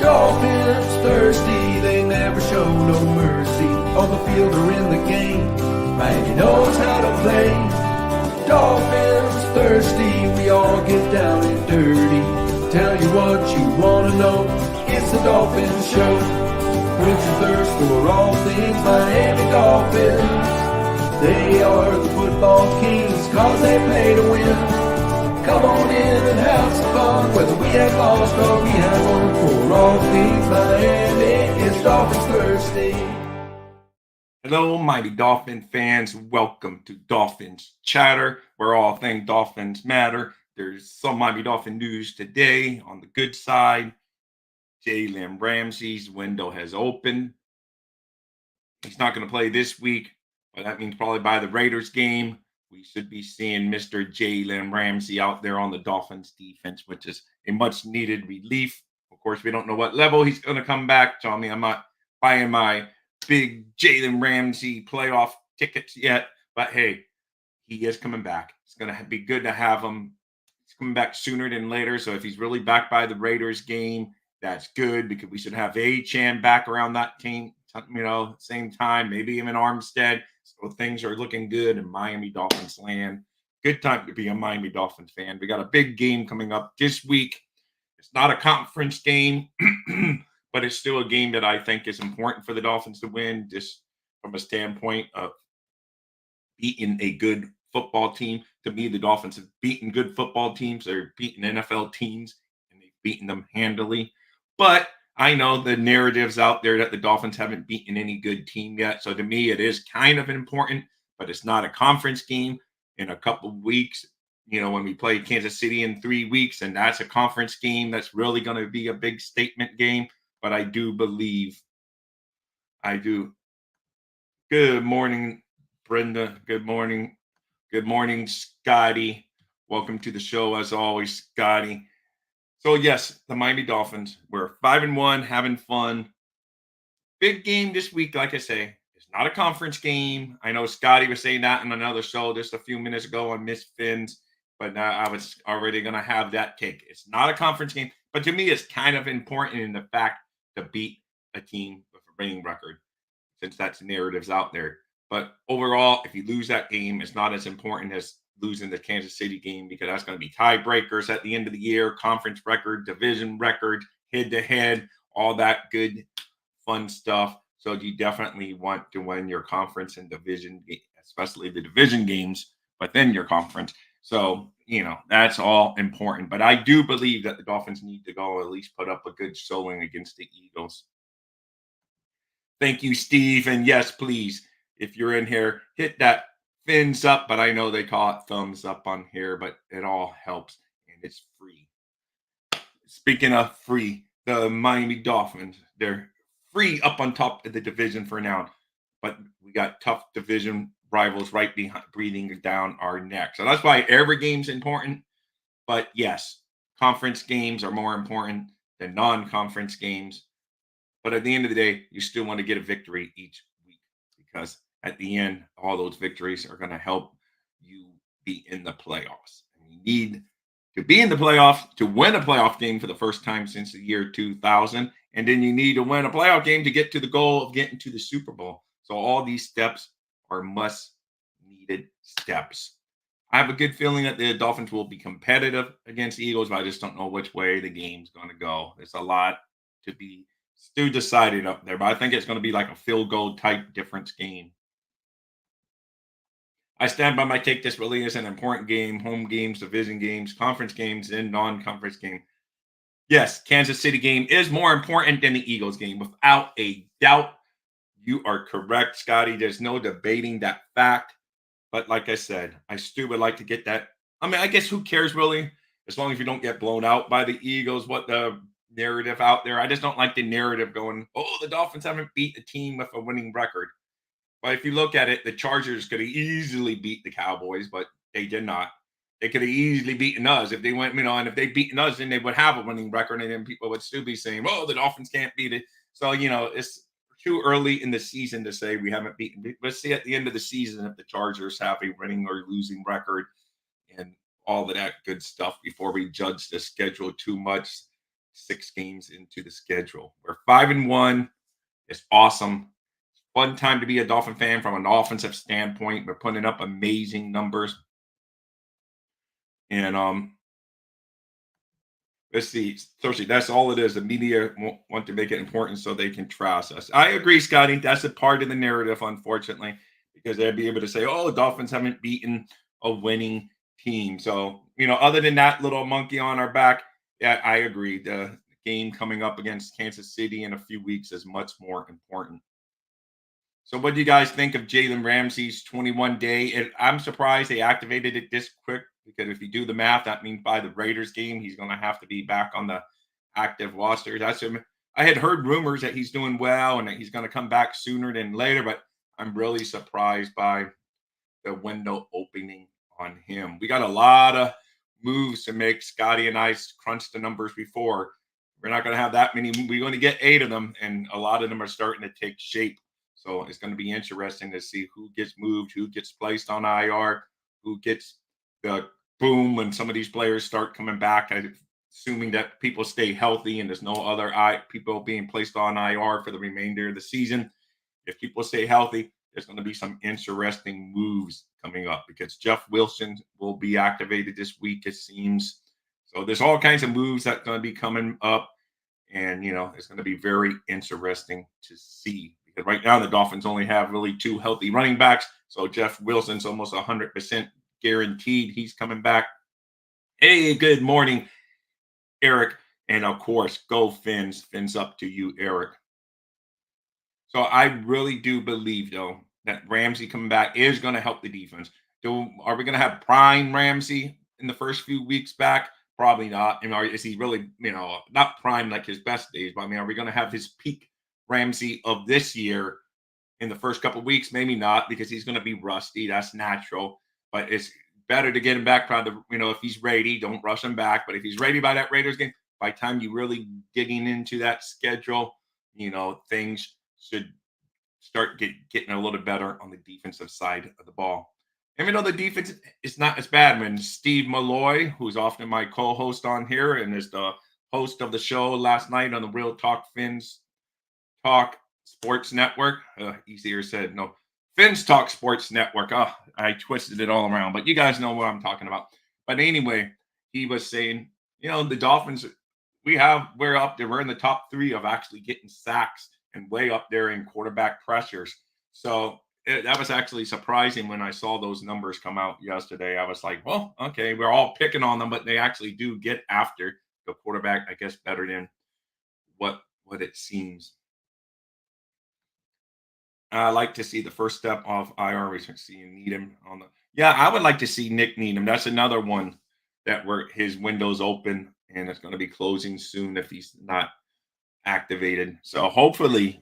Dolphins thirsty, they never show no mercy. On the field or in the game, Miami knows how to play. Dolphins thirsty, we all get down and dirty. Tell you what you wanna know, it's the Dolphins Show. Quench your thirst for all things Miami Dolphins. They are the football kings, cause they play to win. Come on in and have some fun, whether we have lost or we have won. For all things Miami, it's Dolphins Thursday. Hello, Mighty Dolphin fans. Welcome to Dolphins Chatter, where all things Dolphins matter. There's some Miami Dolphin news today. On the good side, Jalen Ramsey's window has opened. He's not going to play this week, but that means probably by the Raiders game, we should be seeing Mr. Jalen Ramsey out there on the Dolphins defense, which is a much needed relief. Of course, we don't know what level he's going to come back. So, I mean, I'm not buying my big Jalen Ramsey playoff tickets yet, but hey, he is coming back. It's going to be good to have him. He's coming back sooner than later. So if he's really back by the Raiders game, that's good because we should have A-Chan back around that team, same time, maybe even Armstead. So things are looking good in Miami Dolphins land. Good time to be a Miami Dolphins fan. We got a big game coming up this week. It's not a conference game, but it's still a game that I think is important for the Dolphins to win, just from a standpoint of beating a good football team. To me, the Dolphins have beaten good football teams. They're beating NFL teams, and they've beaten them handily. But I know the narrative's out there that the Dolphins haven't beaten any good team yet. So to me, it is kind of important, but it's not a conference game. In a couple of weeks, when we play Kansas City in 3 weeks, and that's a conference game, that's really going to be a big statement game. But I do believe, Good morning, Brenda. Good morning. Good morning, Scotty. Welcome to the show, as always, Scotty. So, yes, the Miami Dolphins, we're 5-1, having fun. Big game this week, like I say. It's not a conference game. I know Scotty was saying that in another show just a few minutes ago on Miss Fins, but now I was already going to have that take. It's not a conference game, but to me, it's kind of important in the fact to beat a team with a winning record, since that's narratives out there. But overall, if you lose that game, it's not as important as losing the Kansas City game, because that's going to be tiebreakers at the end of the year, conference record, division record, head-to-head, all that good, fun stuff. So you definitely want to win your conference and division, especially the division games, but then your conference. So, that's all important. But I do believe that the Dolphins need to go at least put up a good showing against the Eagles. Thank you, Steve. And yes, please, if you're in here, hit that fins up, but I know they call it thumbs up on here, but it all helps and it's free. Speaking of free, the Miami Dolphins, they're free up on top of the division for now, but we got tough division rivals right behind, breathing down our neck. So that's why every game's important. But yes, conference games are more important than non-conference games. But at the end of the day, you still want to get a victory each week, because at the end, all those victories are going to help you be in the playoffs. And you need to be in the playoffs to win a playoff game for the first time since the year 2000. And then you need to win a playoff game to get to the goal of getting to the Super Bowl. So all these steps are must-needed steps. I have a good feeling that the Dolphins will be competitive against the Eagles, but I just don't know which way the game's going to go. There's a lot to be still decided up there, but I think it's going to be like a field goal type difference game. I stand by my take. This really is an important game. Home games, division games, conference games, and non-conference game. Yes, Kansas City game is more important than the Eagles game, without a doubt. You are correct, Scotty. There's no debating that fact. But like I said, I still would like to get that. I mean, I guess who cares really? As long as you don't get blown out by the Eagles, what the narrative out there. I just don't like the narrative going, oh, the Dolphins haven't beat a team with a winning record. But if you look at it, the Chargers could have easily beat the Cowboys, but they did not. They could have easily beaten us if they went, and if they beaten us, then they would have a winning record, and then people would still be saying, oh, the Dolphins can't beat it. So, it's too early in the season to say we haven't beaten. Let's see at the end of the season if the Chargers have a winning or losing record and all of that good stuff before we judge the schedule too much. 6 games into the schedule. We're 5-1. It's awesome. Fun time to be a Dolphin fan from an offensive standpoint. We're putting up amazing numbers. And let's see. Seriously, that's all it is. The media want to make it important so they can trust us. I agree, Scotty. That's a part of the narrative, unfortunately, because they'd be able to say, "Oh, the Dolphins haven't beaten a winning team." So, other than that little monkey on our back, yeah, I agree. The game coming up against Kansas City in a few weeks is much more important. So, what do you guys think of Jalen Ramsey's 21 day? I'm surprised they activated it this quick because if you do the math, that means by the Raiders game, he's going to have to be back on the active roster. I had heard rumors that he's doing well and that he's going to come back sooner than later, but I'm really surprised by the window opening on him. We got a lot of moves to make. Scotty and I crunched the numbers before. We're not going to have that many. We're going to get 8 of them, and a lot of them are starting to take shape. So it's going to be interesting to see who gets moved, who gets placed on IR, who gets the boom when some of these players start coming back. Assuming that people stay healthy and there's no other people being placed on IR for the remainder of the season. If people stay healthy, there's going to be some interesting moves coming up because Jeff Wilson will be activated this week, it seems. So there's all kinds of moves that are going to be coming up. And, it's going to be very interesting to see because right now the Dolphins only have really 2 healthy running backs. So Jeff Wilson's almost 100% guaranteed he's coming back. Hey, good morning, Eric. And of course, go Fins. Fins up to you, Eric. So I really do believe, though, that Ramsey coming back is going to help the defense. Are we going to have prime Ramsey in the first few weeks back? Probably not. Is he really, not prime like his best days? But are we going to have his peak Ramsey of this year in the first couple of weeks? Maybe not because he's going to be rusty. That's natural. But it's better to get him back. If he's ready, don't rush him back. But if he's ready by that Raiders game, by the time you really digging into that schedule, things should start getting a little better on the defensive side of the ball. Even though the defense is not as bad, when Steve Malloy, who's often my co-host on here and is the host of the show last night on the Real Talk Fins Talk Sports Network, easier said, no, Fins Talk Sports Network. I twisted it all around, but you guys know what I'm talking about. But anyway, he was saying, the Dolphins, we're up there. We're in the top 3 of actually getting sacks and way up there in quarterback pressures. So that was actually surprising when I saw those numbers come out yesterday. I was like, well, okay, we're all picking on them, but they actually do get after the quarterback, I guess, better than what it seems. I like to see the first step of IR research, seeing Needham on the. Yeah, I would like to see Nick Needham. That's another one that where his window's open and it's going to be closing soon if he's not activated. So hopefully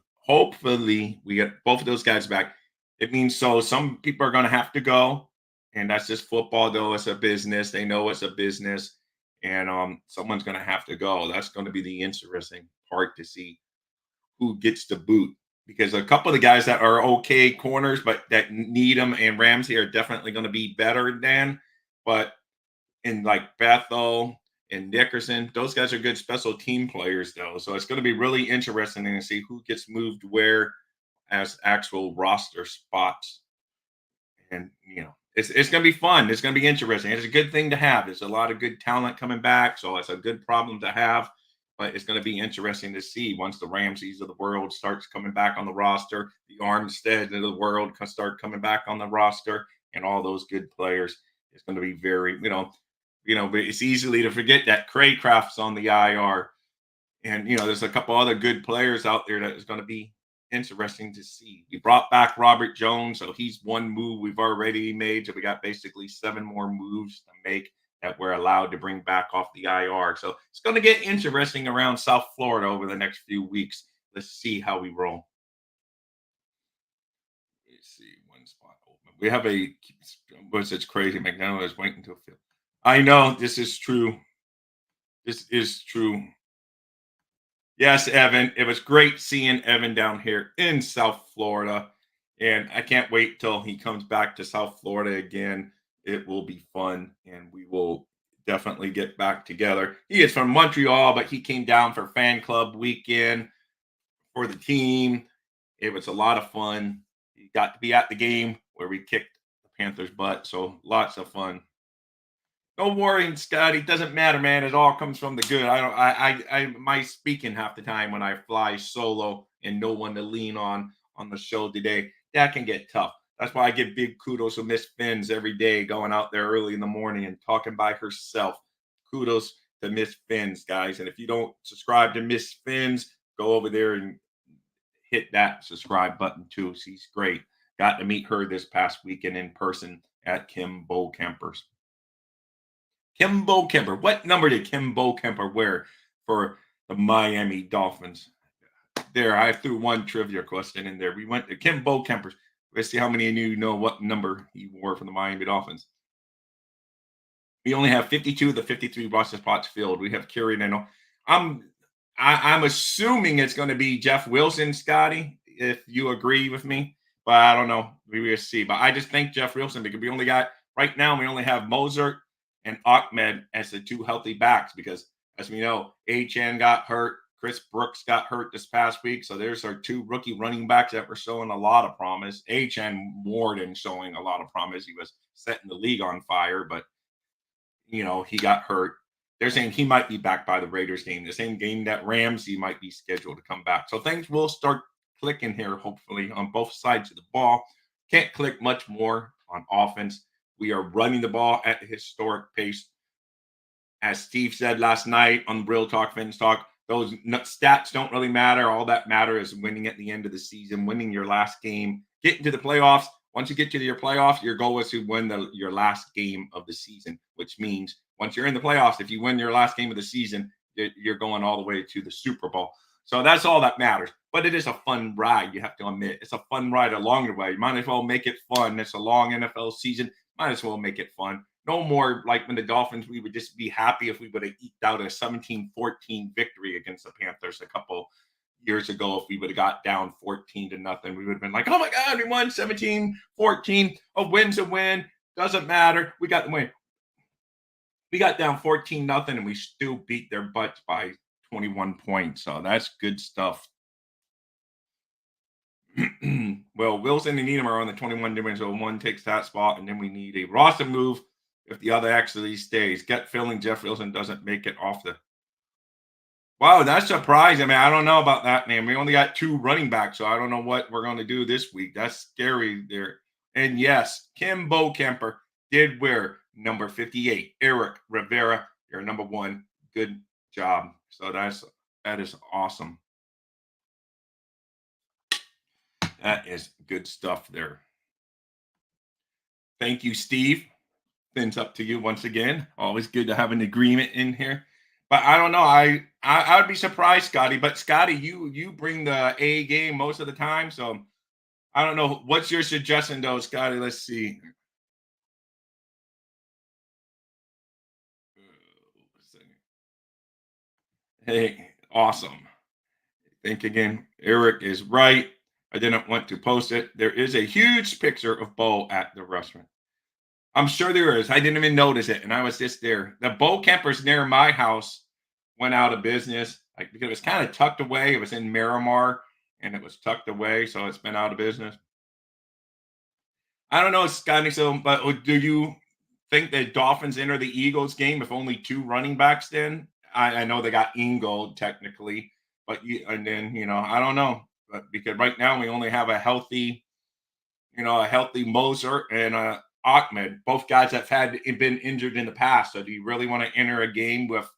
we get both of those guys back. It means so some people are going to have to go, and that's just football. Though it's a business, they know it's a business, and someone's going to have to go. That's going to be the interesting part to see who gets the boot because a couple of the guys that are okay corners, but that Needham and Ramsey are definitely going to be better than. But in like Bethel and Nickerson, those guys are good special team players, though. So it's going to be really interesting to see who gets moved where as actual roster spots. And, it's going to be fun. It's going to be interesting. It's a good thing to have. There's a lot of good talent coming back. So it's a good problem to have. But it's going to be interesting to see once the Ramseys of the world starts coming back on the roster, the Armstead of the world can start coming back on the roster, and all those good players. It's going to be very, but it's easily to forget that Craycraft's on the IR. And, there's a couple other good players out there that is going to be interesting to see. We brought back Robert Jones, so he's one move we've already made. So we got basically 7 more moves to make that we're allowed to bring back off the IR. So it's going to get interesting around South Florida over the next few weeks. Let's see how we roll. Let's see one spot open. We have it's crazy. McDonald is waiting to fill. I know this is true. This is true. Yes, Evan. It was great seeing Evan down here in South Florida. And I can't wait till he comes back to South Florida again. It will be fun. And we will definitely get back together. He is from Montreal, but he came down for fan club weekend for the team. It was a lot of fun. He got to be at the game where we kicked the Panthers' butt, so lots of fun. Don't worry, Scott. It doesn't matter, man. It all comes from the good. I don't. My speaking half the time when I fly solo and no one to lean on the show today. That can get tough. That's why I give big kudos to Miss Finns every day, going out there early in the morning and talking by herself. Kudos to Miss Finns, guys. And if you don't subscribe to Miss Finns, go over there and hit that subscribe button too. She's great. Got to meet her this past weekend in person at Kimbo Kemper's. Kimbo Kemper. What number did Kimbo Kemper wear for the Miami Dolphins? There, I threw one trivia question in there. We went to Kimbo Kemper's. Let's see how many of you know what number he wore for the Miami Dolphins. We only have 52 of the 53 roster spots filled. We have Kieran and I'm assuming it's going to be Jeff Wilson, Scotty, if you agree with me. But I don't know. We will see. But I just think Jeff Wilson, because we only have Mozart and Ahmed as the two healthy backs, because as we know, HN got hurt. Chris Brooks got hurt this past week. So there's our two rookie running backs that were showing a lot of promise. HN Warden showing a lot of promise. He was setting the league on fire, but, he got hurt. They're saying he might be back by the Raiders game. The same game that Ramsey might be scheduled to come back. So things will start clicking here, hopefully, on both sides of the ball. Can't click much more on offense. We are running the ball at a historic pace. As Steve said last night on Real Talk, Fins Talk, those stats don't really matter. All that matters is winning at the end of the season, winning your last game, getting to the playoffs. Once you get to your playoffs, your goal is to win your last game of the season, which means once you're in the playoffs, if you win your last game of the season, you're going all the way to the Super Bowl. So that's all that matters. But it is a fun ride, you have to admit. It's a fun ride along the way. You might as well make it fun. It's a long NFL season. Might as well make it fun. No more like when the Dolphins, we would just be happy if we would have eked out a 17-14 victory against the Panthers a couple years ago. If we would have got down 14-0, we would have been like, oh my God, we won 17-14. A win's a win. Doesn't matter. We got the win. We got down 14-0 and we still beat their butts by 21 points. So that's good stuff. Well, Wilson and Needham are on the 21 difference, so one takes that spot, and then we need a roster move if the other actually stays. Gut feeling Jeff Wilson doesn't make it off the. Wow, that's surprising. I mean, I don't know about that, man. We only got 2 running backs, so I don't know what we're going to do this week. That's scary there. And yes, Kimbo Kemper did wear number 58. Eric Rivera, you're number 1. Good job. So that is awesome. That is good stuff there. Thank you, Steve. It's up to you once again. Always good to have an agreement in here. But I don't know. I would be surprised, Scotty. But Scotty, you bring the A game most of the time. So I don't know. What's your suggestion, though, Scotty? Let's see. Hey, awesome. Think again. Eric is right. I didn't want to post it. There is a huge picture of Bo at the restaurant. I'm sure there is. I didn't even notice it, and I was just there. The Bo Kempers near my house went out of business, because it was kind of tucked away. It was in Miramar, and it was tucked away, so it's been out of business. I don't know, Scotty. So, but do you think the Dolphins enter the Eagles game with only 2 running backs? Then I know they got Ingold technically, but I don't know. But because right now we only have a healthy Moser and Ahmed, both guys that have been injured in the past. So do you really want to enter a game with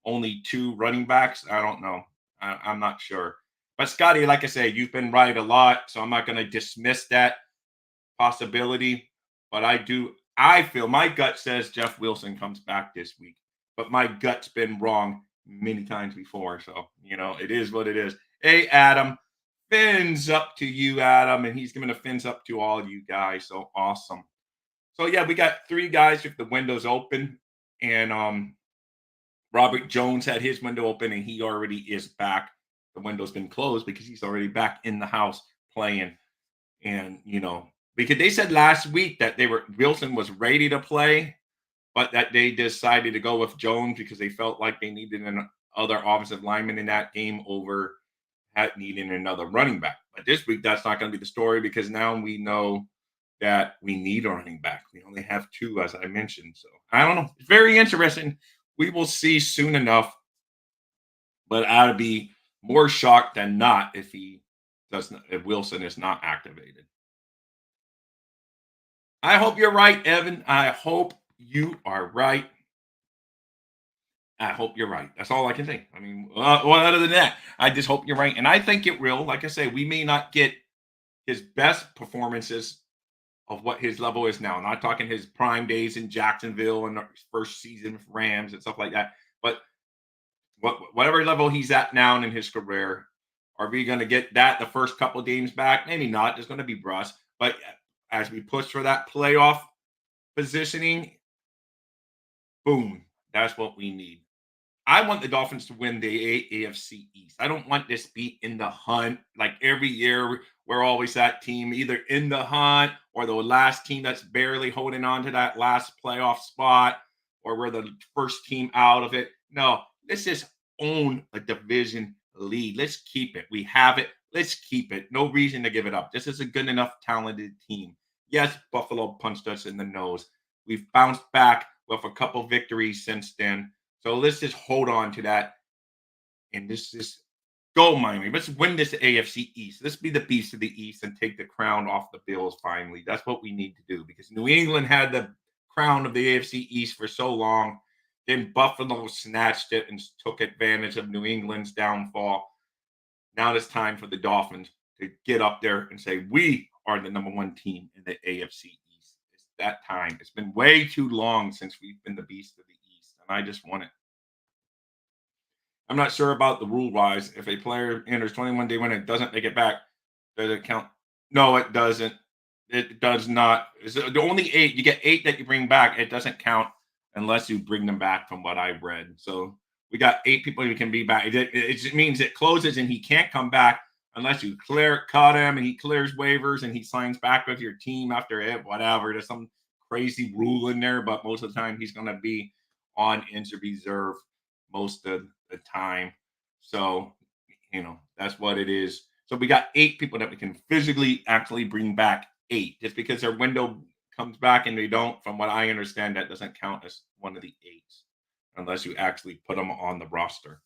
only 2 running backs? I don't know. I'm not sure. But Scotty, like I say, you've been right a lot, so I'm not going to dismiss that possibility. But I feel my gut says Jeff Wilson comes back this week. But my gut's been wrong many times before. So, it is what it is. Hey, Adam. Fins up to you, Adam, and he's giving a fins up to all of you guys. So awesome. So yeah, we got 3 guys with the windows open, and Robert Jones had his window open, and he already is back. The window's been closed because he's already back in the house playing, and because they said last week that Wilson was ready to play, but that they decided to go with Jones because they felt like they needed another offensive lineman in that game over needing another running back. But this week, that's not going to be the story because now we know that we need a running back. We only have two, as I mentioned. So I don't know. It's very interesting. We will see soon enough. But I'd be more shocked than not if he doesn't, if Wilson is not activated. I hope you're right, Evan. I hope you are right. I hope you're right. That's all I can say. I mean, well, other than that, I just hope you're right. And I think it will. Like I say, we may not get his best performances of what his level is now. I'm not talking his prime days in Jacksonville and his first season with Rams and stuff like that. But whatever level he's at now in his career, are we going to get that the first couple of games back? Maybe not. There's going to be rust. But as we push for that playoff positioning, boom, that's what we need. I want the Dolphins to win the AFC East. I don't want this beat in the hunt. Like every year, we're always that team either in the hunt or the last team that's barely holding on to that last playoff spot, or we're the first team out of it. No, let's just own a division lead. Let's keep it. We have it. Let's keep it. No reason to give it up. This is a good enough, talented team. Yes, Buffalo punched us in the nose. We've bounced back with a couple victories since then. So let's just hold on to that and this just go Miami. Let's win this AFC East. Let's be the beast of the East and take the crown off the Bills finally. That's what we need to do because New England had the crown of the AFC East for so long. Then Buffalo snatched it and took advantage of New England's downfall. Now it's time for the Dolphins to get up there and say, we are the number one team in the AFC East. It's that time. It's been way too long since we've been the beast of the East, and I just want it. I'm not sure about the rule wise. If a player enters 21 day window and doesn't make it back, does it count? No, it doesn't. It does not. It's the only 8. You get 8 that you bring back. It doesn't count unless you bring them back, from what I've read. So we got 8 people who can be back. It just means it closes and he can't come back unless you cut him and he clears waivers and he signs back with your team after it. Whatever. There's some crazy rule in there, but most of the time he's going to be on injured reserve most of the time. So, that's what it is. So we got 8 people that we can physically actually bring back. 8. Just because their window comes back and they don't, from what I understand, that doesn't count as one of the 8s unless you actually put them on the roster.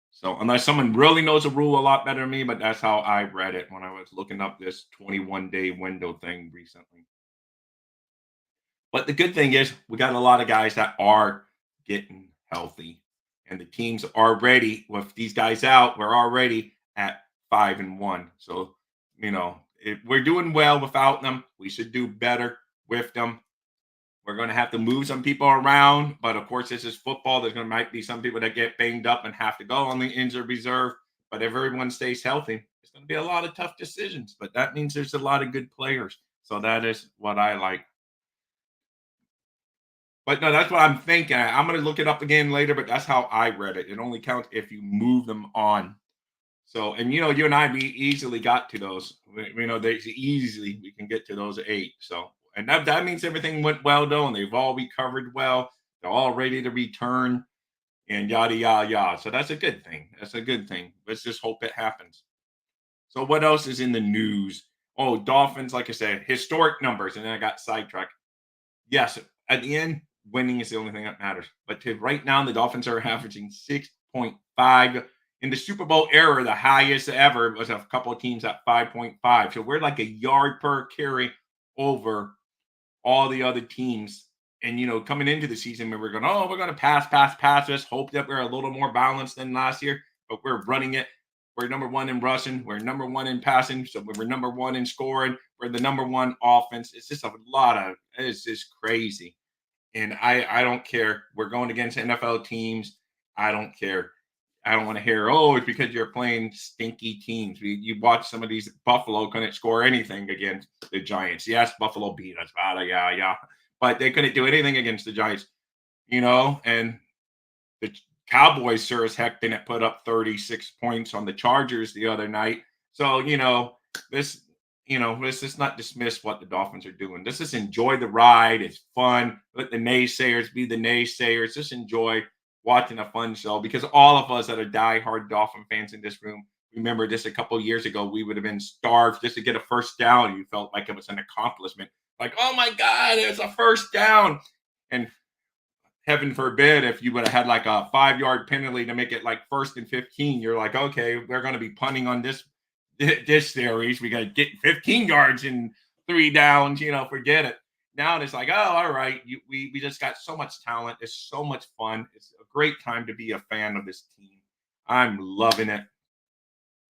So unless someone really knows the rule a lot better than me, but that's how I read it when I was looking up this 21-day window thing recently. But the good thing is we got a lot of guys that are getting healthy. And the teams are ready with these guys out. We're already at 5-1. So, if we're doing well without them, we should do better with them. We're going to have to move some people around. But of course, this is football. Might be some people that get banged up and have to go on the injured reserve. But if everyone stays healthy, it's going to be a lot of tough decisions. But that means there's a lot of good players. So that is what I like. But no, that's what I'm thinking. I'm going to look it up again later, but that's how I read it. It only counts if you move them on. So, and you and I, we easily got to those. We can get to those 8. So, and that means everything went well, though, and they've all recovered well. They're all ready to return, and yada yada yada. So that's a good thing. That's a good thing. Let's just hope it happens. So, what else is in the news? Oh, Dolphins, like I said, historic numbers, and then I got sidetracked. Yes, at the end, winning is the only thing that matters. But right now, the Dolphins are averaging 6.5. In the Super Bowl era, the highest ever was a couple of teams at 5.5. So we're like a yard per carry over all the other teams. And, coming into the season, we were going, we're going to pass, just hope that we're a little more balanced than last year. But we're running it. We're number 1 in rushing. We're number 1 in passing. So we're number 1 in scoring. We're the number 1 offense. It's just it's just crazy. And I don't care. We're going against NFL teams. I don't care. I don't want to hear, it's because you're playing stinky teams. You watch some of these. Buffalo couldn't score anything against the Giants. Yes, Buffalo beat us. Yeah. But they couldn't do anything against the Giants, and the Cowboys sure as heck didn't put up 36 points on the Chargers the other night. So, this let's just not dismiss what the Dolphins are doing. Let's just enjoy the ride. It's fun. Let the naysayers be the naysayers. Just enjoy watching a fun show because all of us that are diehard Dolphin fans in this room remember this a couple years ago. We would have been starved just to get a first down. You felt like it was an accomplishment. Like, oh my God, it's a first down. And heaven forbid if you would have had like a 5 yard penalty to make it like 1st and 15, you're like, okay, we're going to be punting on this series. We got to get 15 yards in 3 downs. Forget it. Now it's like, oh, all right, we just got so much talent. It's so much fun. It's a great time to be a fan of this team. I'm loving it,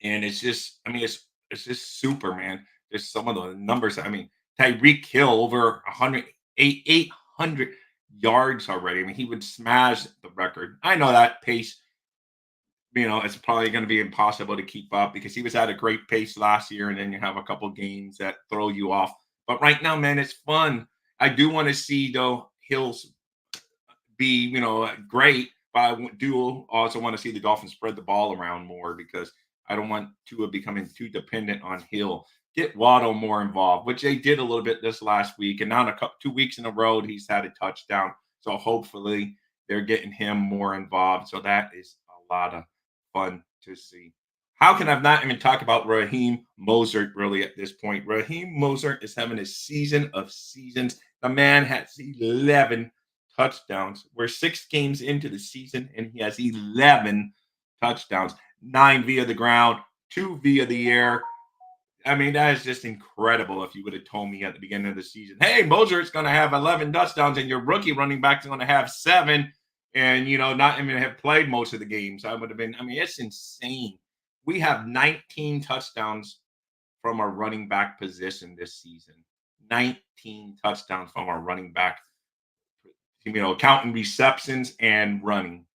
and it's just, I mean, it's just super, man. There's some of the numbers. I mean, Tyreek Hill over 800 yards already. I mean, he would smash the record. I know that pace, it's probably going to be impossible to keep up because he was at a great pace last year, and then you have a couple games that throw you off. But right now, man, it's fun. I do want to see though Hills be, great, but do also want to see the Dolphins spread the ball around more because I don't want Tua becoming too dependent on Hill. Get Waddle more involved, which they did a little bit this last week, and now in 2 weeks in a row he's had a touchdown. So hopefully they're getting him more involved. So that is a lot of fun to see. How can I not even talk about Raheem Mostert really at this point? Raheem Mostert is having a season of seasons. The man has 11 touchdowns. We're 6 games into the season, and he has 11 touchdowns, 9 via the ground, 2 via the air. I mean, that is just incredible. If you would have told me at the beginning of the season, hey, Mosert's going to have 11 touchdowns and your rookie running back is going to have 7 and, not even have played most of the games, I would have been, I mean, it's insane. We have 19 touchdowns from our running back position this season. 19 touchdowns from our running back, counting receptions and running.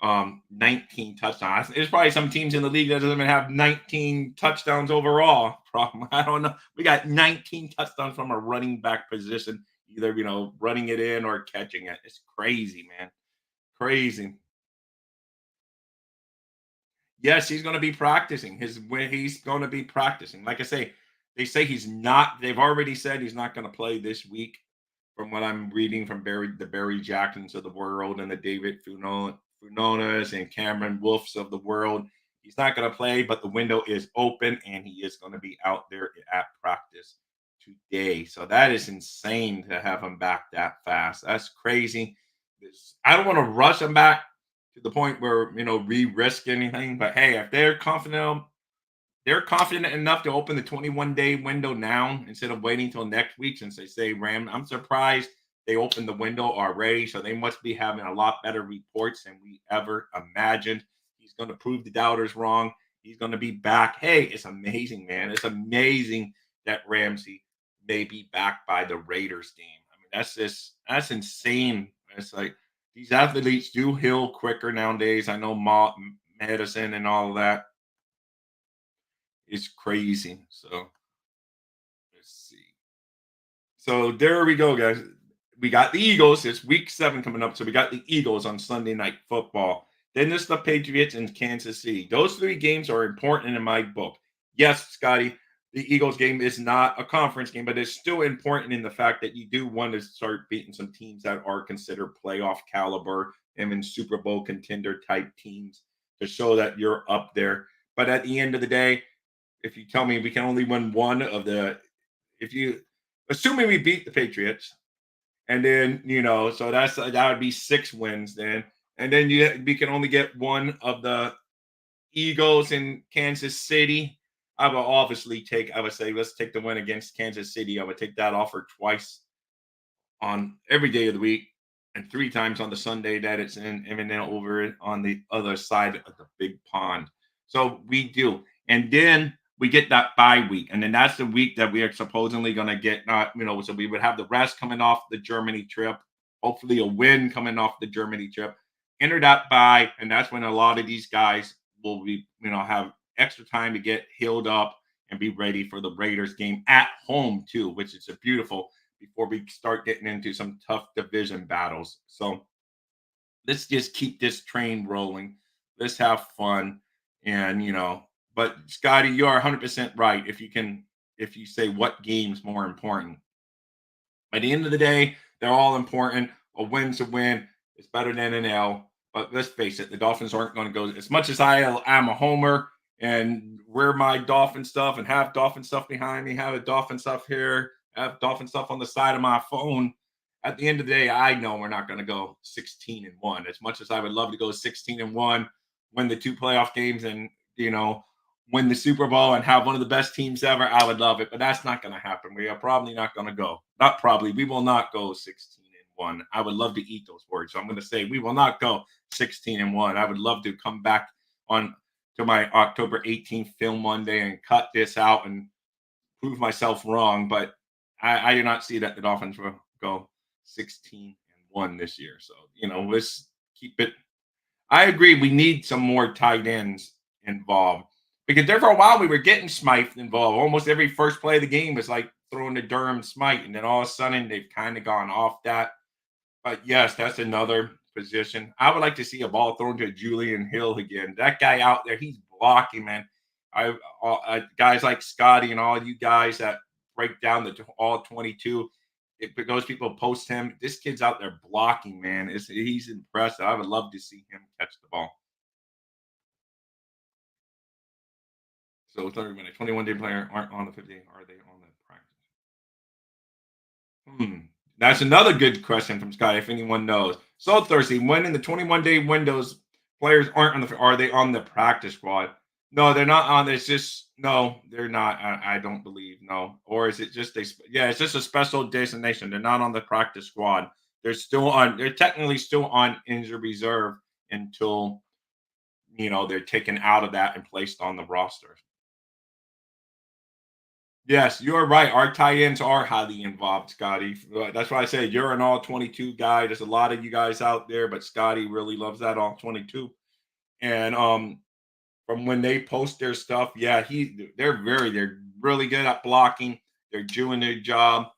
19 touchdowns. There's probably some teams in the league that doesn't even have 19 touchdowns overall. Problem. I don't know. We got 19 touchdowns from a running back position, either running it in or catching it. It's crazy, man. Crazy. Yes, he's going to be practicing. He's going to be practicing. Like I say, they say he's not. They've already said he's not going to play this week. From what I'm reading from the Barry Jacksons of the world and the David Funonas and Cameron Wolfs of the world, he's not going to play, but the window is open and he is going to be out there at practice today. So that is insane to have him back that fast. That's crazy. I don't want to rush him back to the point where we risk anything. But hey, if they're confident enough to open the 21-day window now instead of waiting until next week since they say Ram. I'm surprised they opened the window already. So they must be having a lot better reports than we ever imagined. He's going to prove the doubters wrong. He's going to be back. Hey, it's amazing, man. It's amazing that Ramsey may be back by the Raiders game. I mean, that's insane. It's like these athletes do heal quicker nowadays. I know medicine and all of that. It's crazy. So let's see. So there we go, guys. We got the Eagles. It's week 7 coming up. So we got the Eagles on Sunday Night Football. Then it's the Patriots and Kansas City. Those 3 games are important in my book. Yes, Scotty, the Eagles game is not a conference game, but it's still important in the fact that you do want to start beating some teams that are considered playoff caliber and in Super Bowl contender type teams to show that you're up there. But at the end of the day, if you tell me we can only win one of the, if you assuming we beat the Patriots, and then so that would be 6 wins then, and then we can only get one of the Eagles in Kansas City. I would say let's take the win against Kansas City. I would take that offer twice on every day of the week and 3 times on the Sunday that it's in, and then over it on the other side of the big pond. So we do, and then we get that bye week, and then that's the week that we are supposedly going to get. Not so we would have the rest coming off the Germany trip, hopefully a win coming off the Germany trip. Enter that bye, and that's when a lot of these guys will be have extra time to get healed up and be ready for the Raiders game at home too, which is a beautiful before we start getting into some tough division battles. So let's just keep this train rolling. Let's have fun. And, but Scotty, you are 100% right. if you say what game's more important. At the end of the day, they're all important. A win's a win. It's better than an L. But let's face it, the Dolphins aren't going to go. As much as I am a homer and wear my Dolphin stuff and have Dolphin stuff behind me, have a Dolphin stuff here, have Dolphin stuff on the side of my phone. At the end of the day, I know we're not going to go 16-1. As much as I would love to go 16-1, win the two playoff games, and win the Super Bowl and have one of the best teams ever, I would love it. But that's not going to happen. We are probably not going to go. Not probably. We will not go 16-1. I would love to eat those words. So I'm going to say we will not go 16-1. I would love to come back on to my October 18th film Monday and cut this out and prove myself wrong. But I do not see that the Dolphins will go 16-1 this year. So, let's keep it. I agree. We need some more tight ends involved because there for a while we were getting Smythe involved. Almost every first play of the game was like throwing to Durham Smythe, and then all of a sudden they've kind of gone off that. But yes, that's another position. I would like to see a ball thrown to Julian Hill again. That guy out there, he's blocking, man. Guys like Scotty and all you guys that break down the all 22. If those people post him, this kid's out there blocking, man. He's impressive. I would love to see him catch the ball. So 30 minute, 21-day player aren't on the 50. Are they on the practice? That's another good question from Scott. If anyone knows, so Thursday, when in the 21-day windows, players aren't on the. Are they on the practice squad? No, they're not on. It's just no, they're not. I don't believe no. Or is it just Yeah, it's just a special designation. They're not on the practice squad. They're still on. They're technically still on injured reserve until they're taken out of that and placed on the roster. Yes, you're right. Our tight ends are highly involved, Scotty. That's why I say you're an all 22 guy. There's a lot of you guys out there, but Scotty really loves that all 22. And from when they post their stuff, yeah, they're really good at blocking. They're doing their job.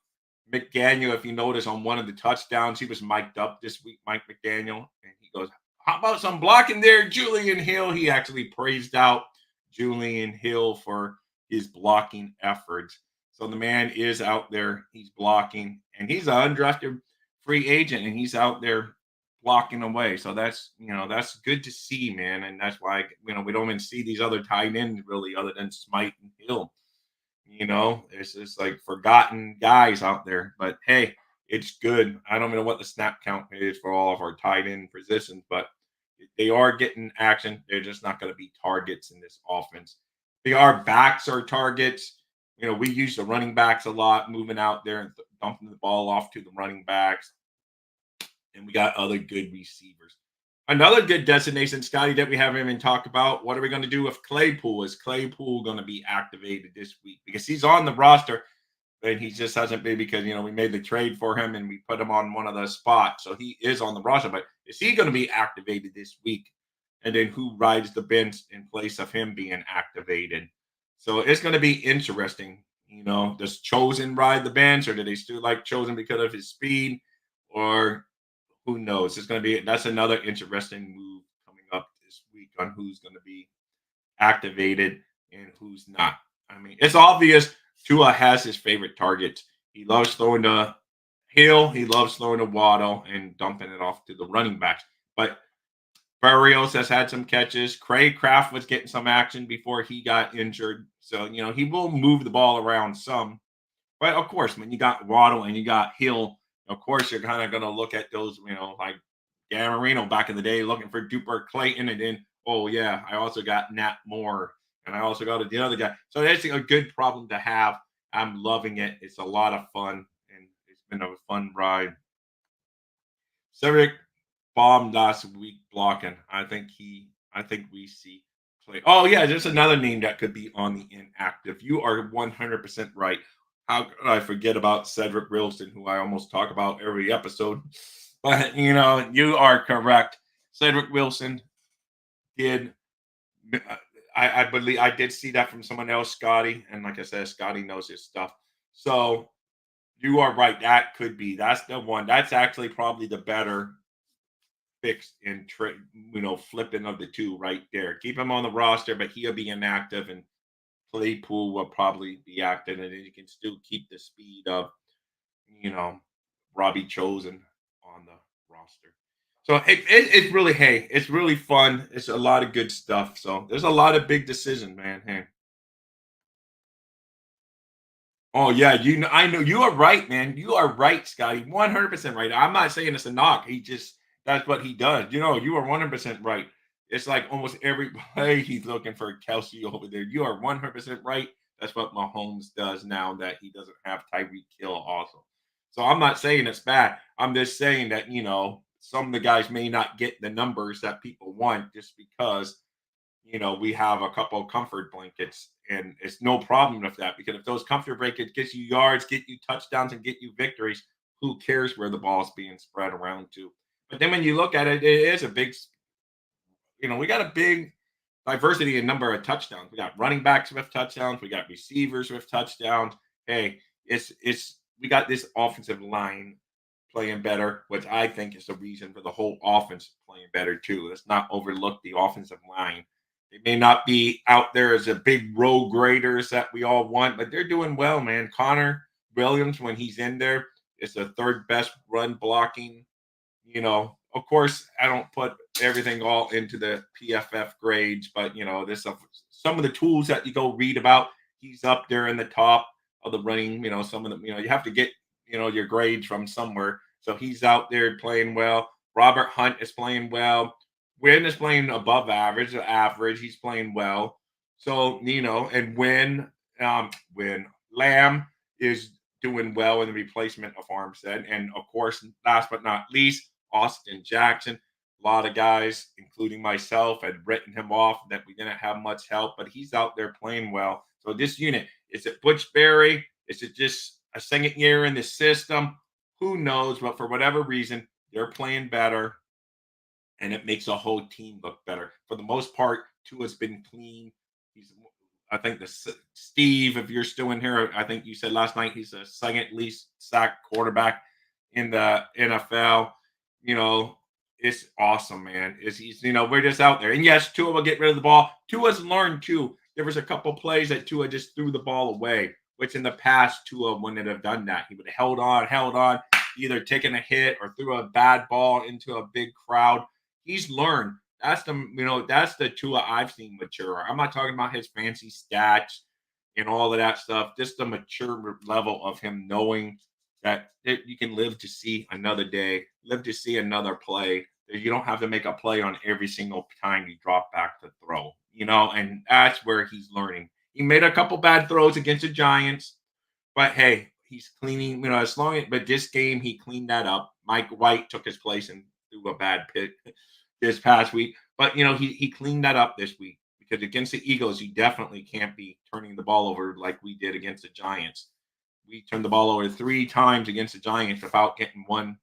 McDaniel, if you notice on one of the touchdowns, he was mic'd up this week, Mike McDaniel, and he goes, "How about some blocking there, Julian Hill?" He actually praised out Julian Hill for his blocking efforts. So the man is out there, he's blocking, and he's an undrafted free agent, and he's out there blocking away. So that's good to see, man. And that's why we don't even see these other tight ends really, other than Smite and Hill. It's just like forgotten guys out there. But hey, it's good. I don't know what the snap count is for all of our tight end positions, but they are getting action. They're just not going to be targets in this offense. They are backs or targets. We use the running backs a lot, moving out there and dumping the ball off to the running backs. And we got other good receivers. Another good destination, Scotty, that we haven't even talked about. What are we going to do with Claypool? Is Claypool going to be activated this week? Because he's on the roster, and he just hasn't been because, we made the trade for him and we put him on one of the spots. So he is on the roster, but is he going to be activated this week? And then who rides the bench in place of him being activated? So it's going to be interesting. Does Chosen ride the bench, or do they still like Chosen because of his speed? Or who knows? That's another interesting move coming up this week on who's going to be activated and who's not. I mean, it's obvious Tua has his favorite targets. He loves throwing to Hill, he loves throwing to Waddle and dumping it off to the running backs. But Barrios has had some catches. Craig Kraft was getting some action before he got injured. So, he will move the ball around some. But of course, when you got Waddle and you got Hill, of course, you're kind of going to look at those, like Dan Marino back in the day looking for Duper Clayton. And then, oh, yeah, I also got Nat Moore. And I also got the other guy. So that's a good problem to have. I'm loving it. It's a lot of fun. And it's been a fun ride. Cedric bombed last week blocking. I think we see play. Oh, yeah, there's another name that could be on the inactive. You are 100% right. How could I forget about Cedric Wilson, who I almost talk about every episode? But, you are correct. Cedric Wilson did. I believe I did see that from someone else, Scotty. And like I said, Scotty knows his stuff. So you are right. That's the one. That's actually probably the better fixed in flipping of the two right there. Keep him on the roster, but he'll be inactive and Claypool will probably be active, and you can still keep the speed of, you know, Robbie Chosen on the roster. So it's really, hey, it's really fun. It's a lot of good stuff. So there's a lot of big decisions, man. Hey. Oh yeah, I know you are right, man. You are right, Scotty. 100% right. I'm not saying it's a knock. He just that's what he does. You are 100% right. It's like almost every play he's looking for Kelsey over there. You are 100% right. That's what Mahomes does now that he doesn't have Tyreek Hill also. So I'm not saying it's bad. I'm just saying that some of the guys may not get the numbers that people want just because we have a couple of comfort blankets, and it's no problem with that because if those comfort blankets get you yards, get you touchdowns, and get you victories, who cares where the ball's being spread around to? But then when you look at it, it is a big, we got a big diversity in number of touchdowns. We got running backs with touchdowns, we got receivers with touchdowns. Hey, it's we got this offensive line playing better, which I think is the reason for the whole offense playing better too. Let's not overlook the offensive line. They may not be out there as a big road graders that we all want, but they're doing well, man. Connor Williams, when he's in there, is the third best run blocking. Of course, I don't put everything all into the PFF grades, but this stuff, some of the tools that you go read about, he's up there in the top of the running. Some of them, you have to get your grades from somewhere. So he's out there playing well. Robert Hunt is playing well. Wynn is playing above average, average. He's playing well. So and when Lamb is doing well in the replacement of Armstead, and of course, last but not least, Austin Jackson. A lot of guys, including myself, had written him off that we didn't have much help, but he's out there playing well. So this unit, is it Butch Berry? Is it just a second year in the system? Who knows? But for whatever reason, they're playing better, and it makes a whole team look better. For the most part, Tua's been clean. I think Steve, if you're still in here, I think you said last night he's the second least sacked quarterback in the NFL. It's awesome, man. We're just out there. And yes, Tua will get rid of the ball. Tua's learned too. There was a couple plays that Tua just threw the ball away, which in the past Tua wouldn't have done that. He would have held on, either taken a hit or threw a bad ball into a big crowd. He's learned. That's the Tua I've seen mature. I'm not talking about his fancy stats and all of that stuff. Just the mature level of him knowing that you can live to see another day, live to see another play. That you don't have to make a play on every single time you drop back to throw. And that's where he's learning. He made a couple bad throws against the Giants, but hey, he's cleaning. But this game he cleaned that up. Mike White took his place and threw a bad pick this past week. But he cleaned that up this week because against the Eagles, you definitely can't be turning the ball over like we did against the Giants. We turned the ball over 3 times against the Giants without getting one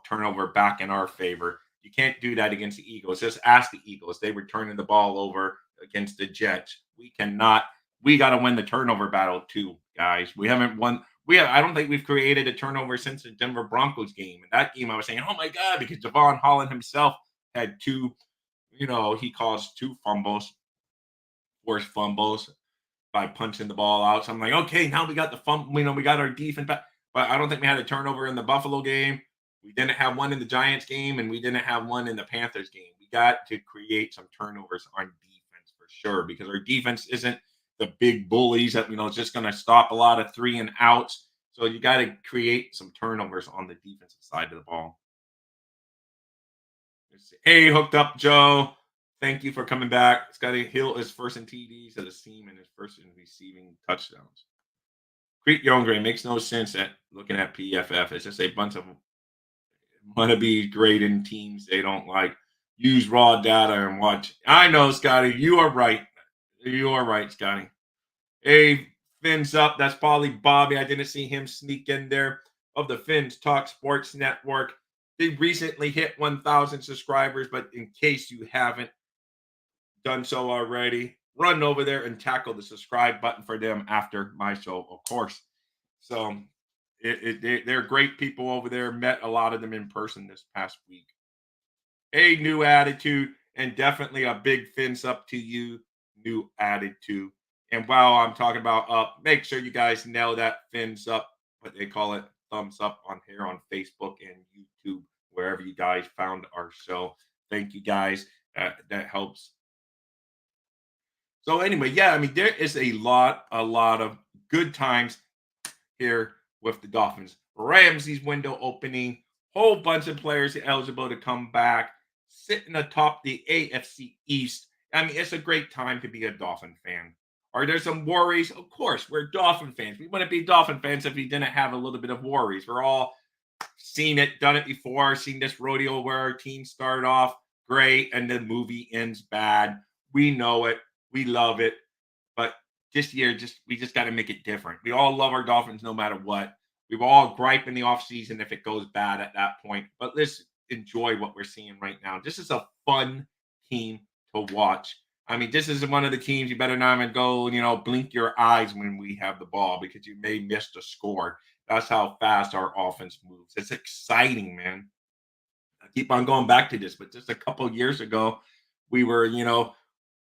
turnover back in our favor. You can't do that against the Eagles. Just ask the Eagles. They were turning the ball over against the Jets. We cannot. We got to win the turnover battle too, guys. We haven't won. I don't think we've created a turnover since the Denver Broncos game. And that game, I was saying, oh my God, because Javon Holland himself had 2. He caused 2 fumbles, forced fumbles by punching the ball out. So I'm like, okay, now we got the fumble. We got our defense back. But I don't think we had a turnover in the Buffalo game. We didn't have one in the Giants game, and we didn't have one in the Panthers game. We got to create some turnovers on defense for sure because our defense isn't the big bullies that just going to stop a lot of 3 and outs. So you got to create some turnovers on the defensive side of the ball. Hey, hooked up, Joe. Thank you for coming back. Scotty Hill is first in TDs at a seam and is first in receiving touchdowns. Creek Younger makes no sense at looking at PFF. It's just a bunch of wannabe grading teams they don't like. Use raw data and watch. I know, Scotty. You are right. You are right, Scotty. Hey, Fins up. That's probably Bobby. I didn't see him sneak in there. Of the Fins Talk Sports Network. They recently hit 1,000 subscribers, but in case you haven't done so already, run over there and tackle the subscribe button for them after my show, of course. So they're great people over there. Met a lot of them in person this past week. A new attitude and definitely a big Fins up to you, new added to. And while I'm talking about up, make sure you guys nail that fins up, what they call it, thumbs up on here on Facebook and YouTube, wherever you guys found our show. Thank you guys. That helps. So anyway, yeah, I mean, there is a lot of good times here with the Dolphins. Ramsey's window opening, whole bunch of players eligible to come back, sitting atop the AFC East. I mean, it's a great time to be a Dolphin fan. Are there some worries? Of course, we're Dolphin fans. We wouldn't be Dolphin fans if we didn't have a little bit of worries. We're all seen it, done it before, seen this rodeo where our team started off great and the movie ends bad. We know it. We love it. But this year, we just got to make it different. We all love our Dolphins no matter what. We've all gripe in the offseason if it goes bad at that point. But let's enjoy what we're seeing right now. This is a fun team to watch. I mean, this is one of the teams you better not even go, blink your eyes when we have the ball because you may miss the score. That's how fast our offense moves. It's exciting, man. I keep on going back to this, but just a couple of years ago, we were,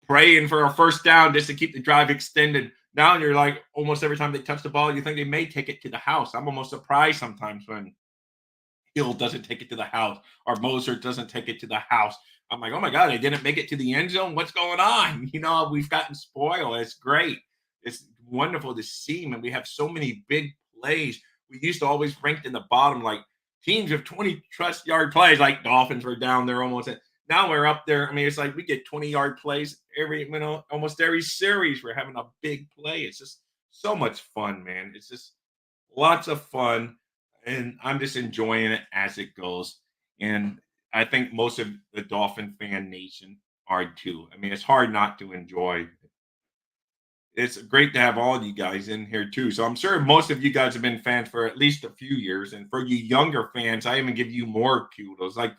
praying for a first down just to keep the drive extended. Now you're like almost every time they touch the ball, you think they may take it to the house. I'm almost surprised sometimes when Hill doesn't take it to the house or Moser doesn't take it to the house. I'm like, oh my God, they didn't make it to the end zone. What's going on? We've gotten spoiled. It's great. It's wonderful to see, man. We have so many big plays. We used to always rank in the bottom, like teams of 20 trust yard plays, like Dolphins were down there almost. Now we're up there. I mean, it's like we get 20-yard plays almost every series. We're having a big play. It's just so much fun, man. It's just lots of fun. And I'm just enjoying it as it goes. And I think most of the Dolphin fan nation are too. I mean, it's hard not to enjoy. It's great to have all of you guys in here too. So I'm sure most of you guys have been fans for at least a few years. And for you younger fans, I even give you more kudos. Like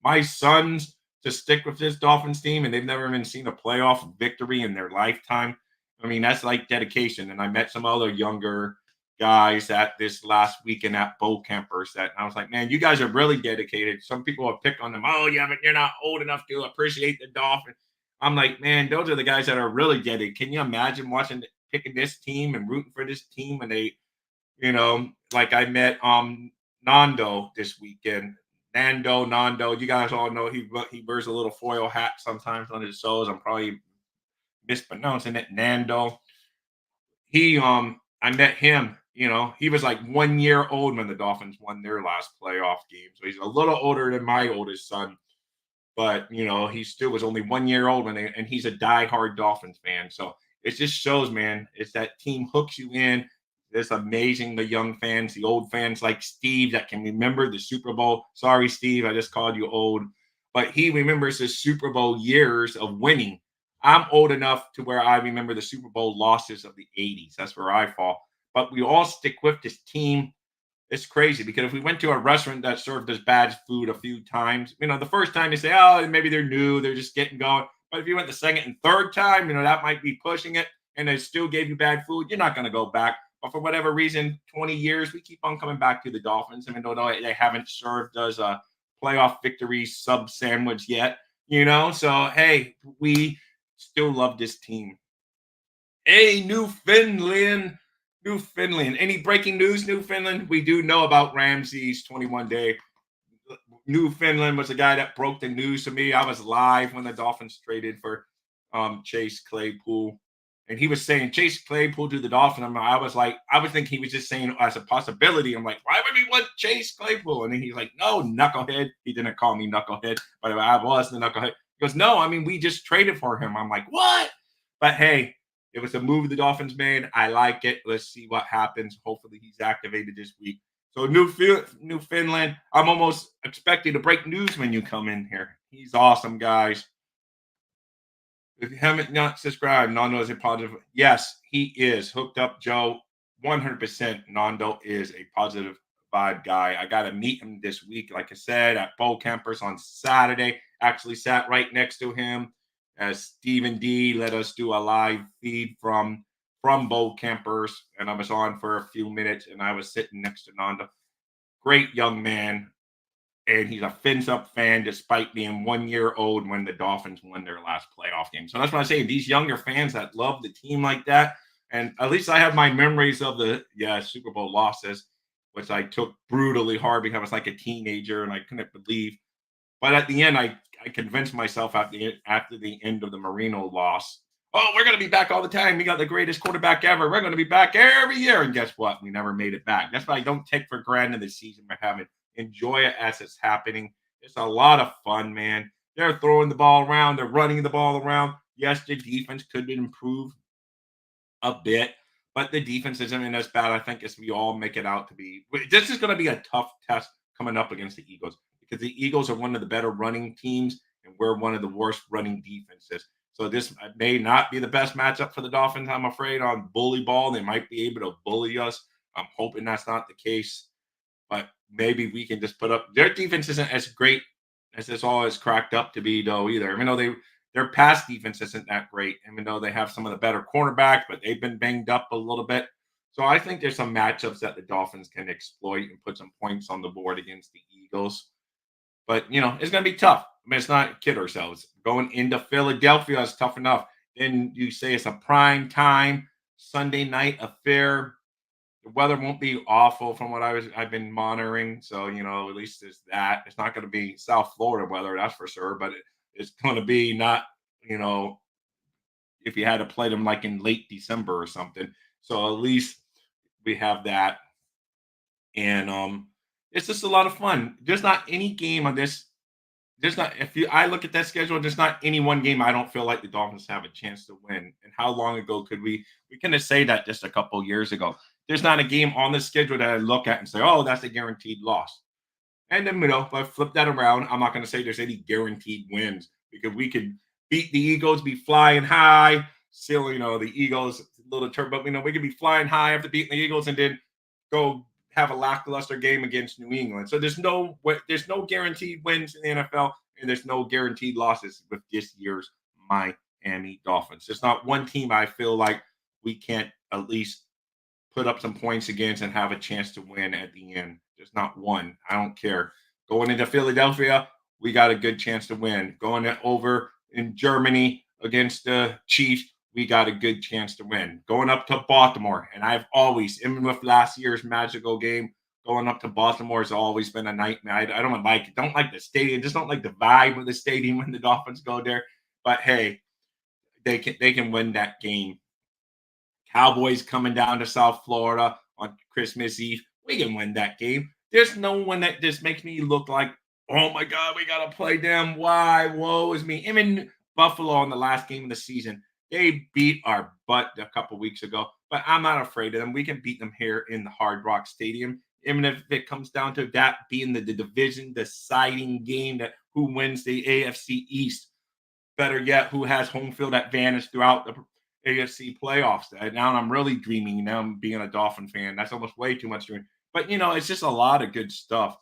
my sons to stick with this Dolphins team, and they've never even seen a playoff victory in their lifetime. I mean, that's like dedication. And I met some other younger guys at this last weekend at Bow Campers and I was like, man, you guys are really dedicated. Some people will pick on them. Oh, yeah, but you're not old enough to appreciate the Dolphins. I'm like, man, those are the guys that are really dedicated. Can you imagine picking this team and rooting for this team? And they, like I met Nando this weekend. Nando, you guys all know he wears a little foil hat sometimes on his shows. I'm probably mispronouncing it. Nando. I met him, he was like 1 year old when the Dolphins won their last playoff game. So he's a little older than my oldest son, but he still was only 1 year old and he's a diehard Dolphins fan. So it just shows, man, it's that team hooks you in. It's amazing. The young fans, the old fans like Steve that can remember the Super Bowl. Sorry, Steve, I just called you old, but he remembers the Super Bowl years of winning. I'm old enough to where I remember the Super Bowl losses of the 80s. That's where I fall. But we all stick with this team. It's crazy because if we went to a restaurant that served us bad food a few times, the first time they say, oh, maybe they're new, they're just getting going. But if you went the second and third time, that might be pushing it and they still gave you bad food, you're not going to go back. But for whatever reason, 20 years, we keep on coming back to the Dolphins, even though they haven't served us a playoff victory sub sandwich yet, So, hey, we still love this team. Hey, Newfoundland. Any breaking news, Newfoundland? We do know about Ramsey's 21-day. Newfoundland was the guy that broke the news to me. I was live when the Dolphins traded for Chase Claypool. And he was saying Chase Claypool to the Dolphins. I was thinking he was just saying as a possibility. I'm like, why would we want Chase Claypool? And then he's like, no, knucklehead. He didn't call me knucklehead, but I was the knucklehead. He goes, no, I mean, we just traded for him. I'm like, what? But hey, it was a move the Dolphins made. I like it. Let's see what happens. Hopefully he's activated this week. So Newfoundland, I'm almost expecting to break news when you come in here. He's awesome, guys. If you haven't not subscribed, Nando is a positive. Yes, he is hooked up, Joe. 100%. Nando is a positive vibe guy. I got to meet him this week, like I said, at Bow Campers on Saturday. Actually sat right next to him as Stephen D let us do a live feed from Bow Campers, and I was on for a few minutes, and I was sitting next to Nando. Great young man. and he's a fins up fan despite being 1 year old when the Dolphins won their last playoff game. So that's what I say. These younger fans that love the team like that, and at least I have my memories of the Super Bowl losses, which I took brutally hard because I was like a teenager and I couldn't believe. But at the end, I convinced myself after the end of the Marino loss, oh, we're going to be back all the time. We got the greatest quarterback ever. We're going to be back every year. And guess what? We never made it back. That's why I don't take for granted the season we're having. Enjoy it as it's happening. It's a lot of fun, man. They're throwing the ball around. They're running the ball around. Yes, the defense could improve a bit, but the defense isn't as bad, I think, as we all make it out to be. This is going to be a tough test coming up against the Eagles because the Eagles are one of the better running teams and we're one of the worst running defenses. So this may not be the best matchup for the Dolphins, I'm afraid, on bully ball. They might be able to bully us. I'm hoping that's not the case, but maybe we can just put up. Their defense isn't as great as this all is cracked up to be, though, either. Even though their pass defense isn't that great, even though they have some of the better cornerbacks, but they've been banged up a little bit. So I think there's some matchups that the Dolphins can exploit and put some points on the board against the Eagles. But it's going to be tough. I mean, it's not kid ourselves. Going into Philadelphia is tough enough. Then you say it's a prime time Sunday night affair. The weather won't be awful from what I've been monitoring. So, at least it's that. It's not going to be South Florida weather, that's for sure. But it's going to be not, you know, if you had to play them like in late December or something. So at least we have that. And it's just a lot of fun. There's not any game on this. There's not if you I look at that schedule, there's not any one game I don't feel like the Dolphins have a chance to win. And how long ago could we kind of say that just a couple years ago? There's not a game on the schedule that I look at and say, oh, that's a guaranteed loss. And then, if I flip that around, I'm not going to say there's any guaranteed wins because we could beat the Eagles, be flying high, still, the Eagles, a little turn, but we could be flying high after beating the Eagles and then go have a lackluster game against New England. So there's no guaranteed wins in the NFL, and there's no guaranteed losses with this year's Miami Dolphins. There's not one team I feel like we can't at least put up some points against and have a chance to win at the end. There's not one. I don't care. Going into Philadelphia, we got a good chance to win. Going over in Germany against the Chiefs, we got a good chance to win. Going up to Baltimore, and I've always, even with last year's magical game, going up to Baltimore has always been a nightmare. I don't like the stadium, just don't like the vibe of the stadium when the Dolphins go there. But hey, they can win that game. Cowboys coming down to South Florida on Christmas Eve. We can win that game. There's no one that just makes me look like, oh my God, we got to play them. Why? Woe is me. Even Buffalo on the last game of the season, they beat our butt a couple weeks ago, but I'm not afraid of them. We can beat them here in the Hard Rock Stadium. Even if it comes down to that being the division deciding game, that who wins the AFC East. Better yet, who has home field advantage throughout the AFC playoffs. Now I'm really dreaming. Now I'm being a Dolphin fan. That's almost way too much dreaming. But it's just a lot of good stuff.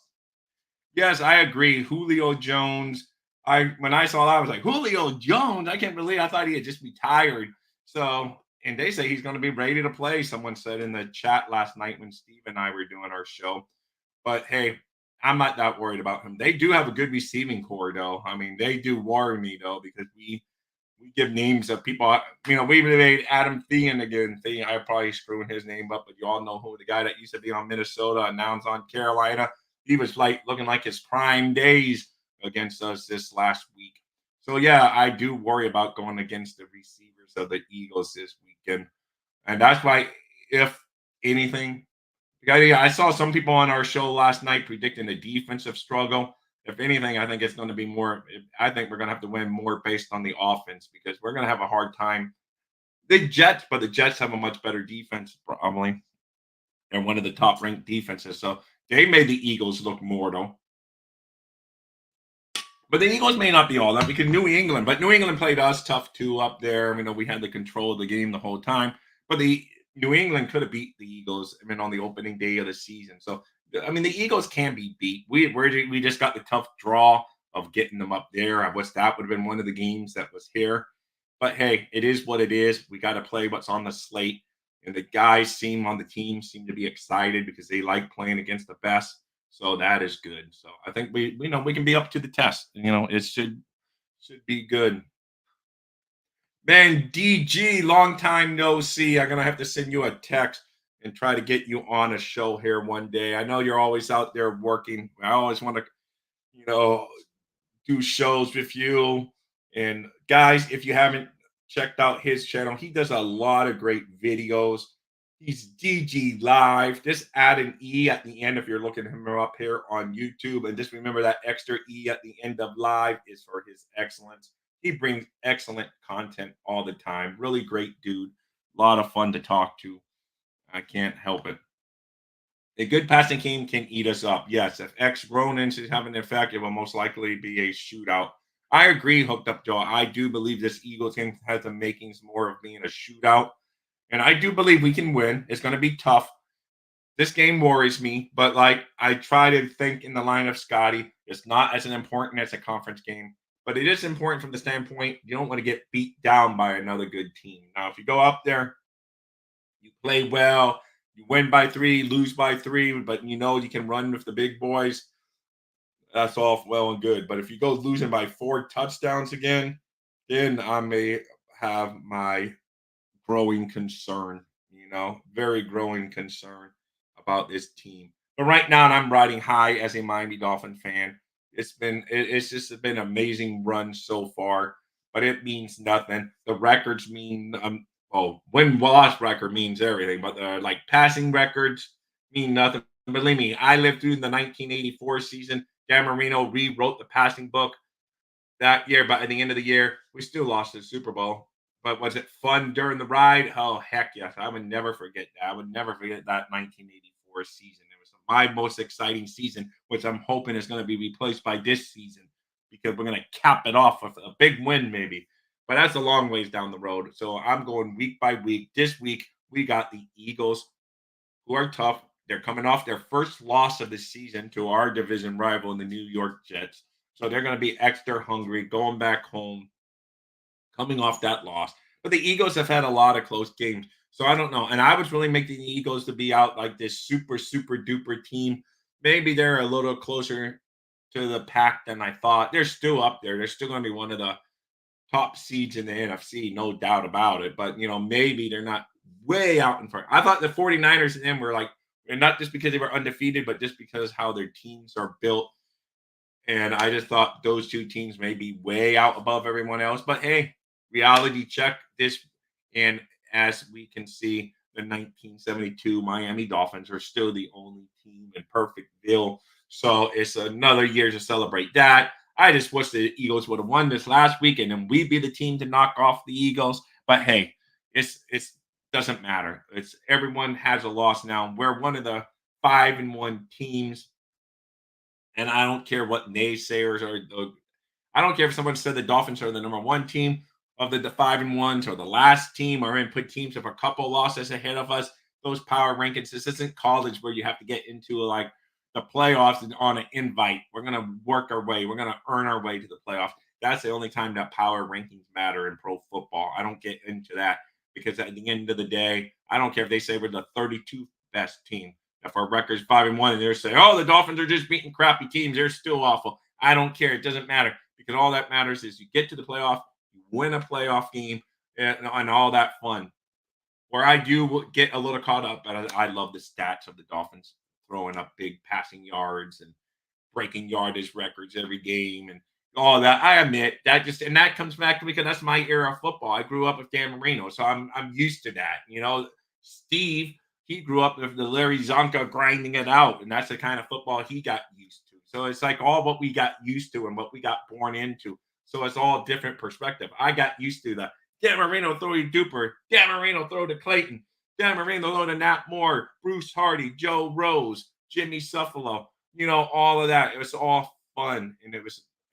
Yes, I agree. Julio Jones. When I saw that, I was like, Julio Jones. I can't believe I thought he had just retired. So, and they say he's going to be ready to play. Someone said in the chat last night when Steve and I were doing our show. But hey, I'm not that worried about him. They do have a good receiving core, though. I mean, they do worry me though because we give names of people. We made Adam Thielen again. I probably screwing his name up, but you all know who the guy that used to be on Minnesota and now is on Carolina. He was looking like his prime days against us this last week. So yeah, I do worry about going against the receivers of the Eagles this weekend, and that's why, if anything, I saw some people on our show last night predicting a defensive struggle. If anything, I think it's going to be more. I think we're going to have to win more based on the offense because we're going to have a hard time. But the Jets have a much better defense, probably. They're one of the top ranked defenses. So they made the Eagles look mortal. But the Eagles may not be all that because New England played us tough too up there. We had the control of the game the whole time. But the New England could have beat the Eagles, on the opening day of the season. So the Eagles can be beat. We just got the tough draw of getting them up there. I wish that would have been one of the games that was here. But hey, it is what it is. We got to play what's on the slate. And the guys on the team seem to be excited because they like playing against the best. So that is good. So I think we can be up to the test. It should be good. Man, DG, long time no see. I'm gonna have to send you a text and try to get you on a show here one day. I know you're always out there working. I always want to, you know, do shows with you. And guys, if you haven't checked out his channel, he does a lot of great videos. He's DG Live. Just add an E at the end if you're looking him up here on YouTube. And just remember that extra E at the end of live is for his excellence. He brings excellent content all the time. Really great dude. A lot of fun to talk to. I can't help it. A good passing game can eat us up. Yes, if X Ronins is having an effect, it will most likely be a shootout. I agree, Hooked Up Joe. I do believe this Eagles game has the makings more of being a shootout. And I do believe we can win. It's going to be tough. This game worries me, but like I try to think in the line of Scotty. It's not as important as a conference game, but it is important from the standpoint you don't want to get beat down by another good team. Now, if you go up there, you play well, you win by 3, lose by 3, but you can run with the big boys. That's all well and good. But if you go losing by 4 touchdowns again, then I may have my growing concern, very growing concern about this team. But right now, I'm riding high as a Miami Dolphin fan. It's just been an amazing run so far, but it means nothing. The records mean win loss record means everything, but like passing records mean nothing. Believe me, I lived through the 1984 season. Dan Marino rewrote the passing book that year, but at the end of the year, we still lost the Super Bowl. But was it fun during the ride? Oh, heck yes. I would never forget that. I would never forget that 1984 season. It was my most exciting season, which I'm hoping is going to be replaced by this season because we're going to cap it off with a big win, maybe. But that's a long ways down the road. So I'm going week by week. This week, we got the Eagles, who are tough. They're coming off their first loss of the season to our division rival, the New York Jets. So they're going to be extra hungry going back home, coming off that loss. But the Eagles have had a lot of close games. So I don't know. And I was really making the Eagles to be out like this super, super duper team. Maybe they're a little closer to the pack than I thought. They're still up there. They're still going to be one of the top seeds in the NFC, no doubt about it. But, maybe they're not way out in front. I thought the 49ers and them were like, and not just because they were undefeated, but just because how their teams are built. And I just thought those two teams may be way out above everyone else. But hey, reality check this. And as we can see, the 1972 Miami Dolphins are still the only team in Perfectville. So it's another year to celebrate that. I just wish the Eagles would have won this last week and then we'd be the team to knock off the Eagles. But hey, it's doesn't matter. It's everyone has a loss now. We're one of the 5-1 teams. And I don't care what naysayers are. I don't care if someone said the Dolphins are the number 1 team of the 5-1s or the last team or in put teams of a couple losses ahead of us. Those power rankings. This isn't college where you have to get into like the playoffs on an invite. We're gonna work our way. We're gonna earn our way to the playoffs. That's the only time that power rankings matter in pro football. I don't get into that because at the end of the day, I don't care if they say we're the 32 best team. If our record's 5-1 and they're saying, "Oh, the Dolphins are just beating crappy teams," they're still awful. I don't care. It doesn't matter because all that matters is you get to the playoff, you win a playoff game, and all that fun. Where I do get a little caught up, but I love the stats of the Dolphins throwing up big passing yards and breaking yardage records every game and all that. I admit that that comes back to because that's my era of football. I grew up with Dan Marino, so I'm used to that. Steve, he grew up with the Larry Zonka grinding it out, and that's the kind of football he got used to. So it's like all what we got used to and what we got born into. So it's all different perspective. I got used to the Dan Marino throw to Duper, Dan Marino throw to Clayton, Dan Marino throw to Nat Moore, Bruce Hardy, Joe Rose, Jimmy Suffalo, all of that. It was all fun.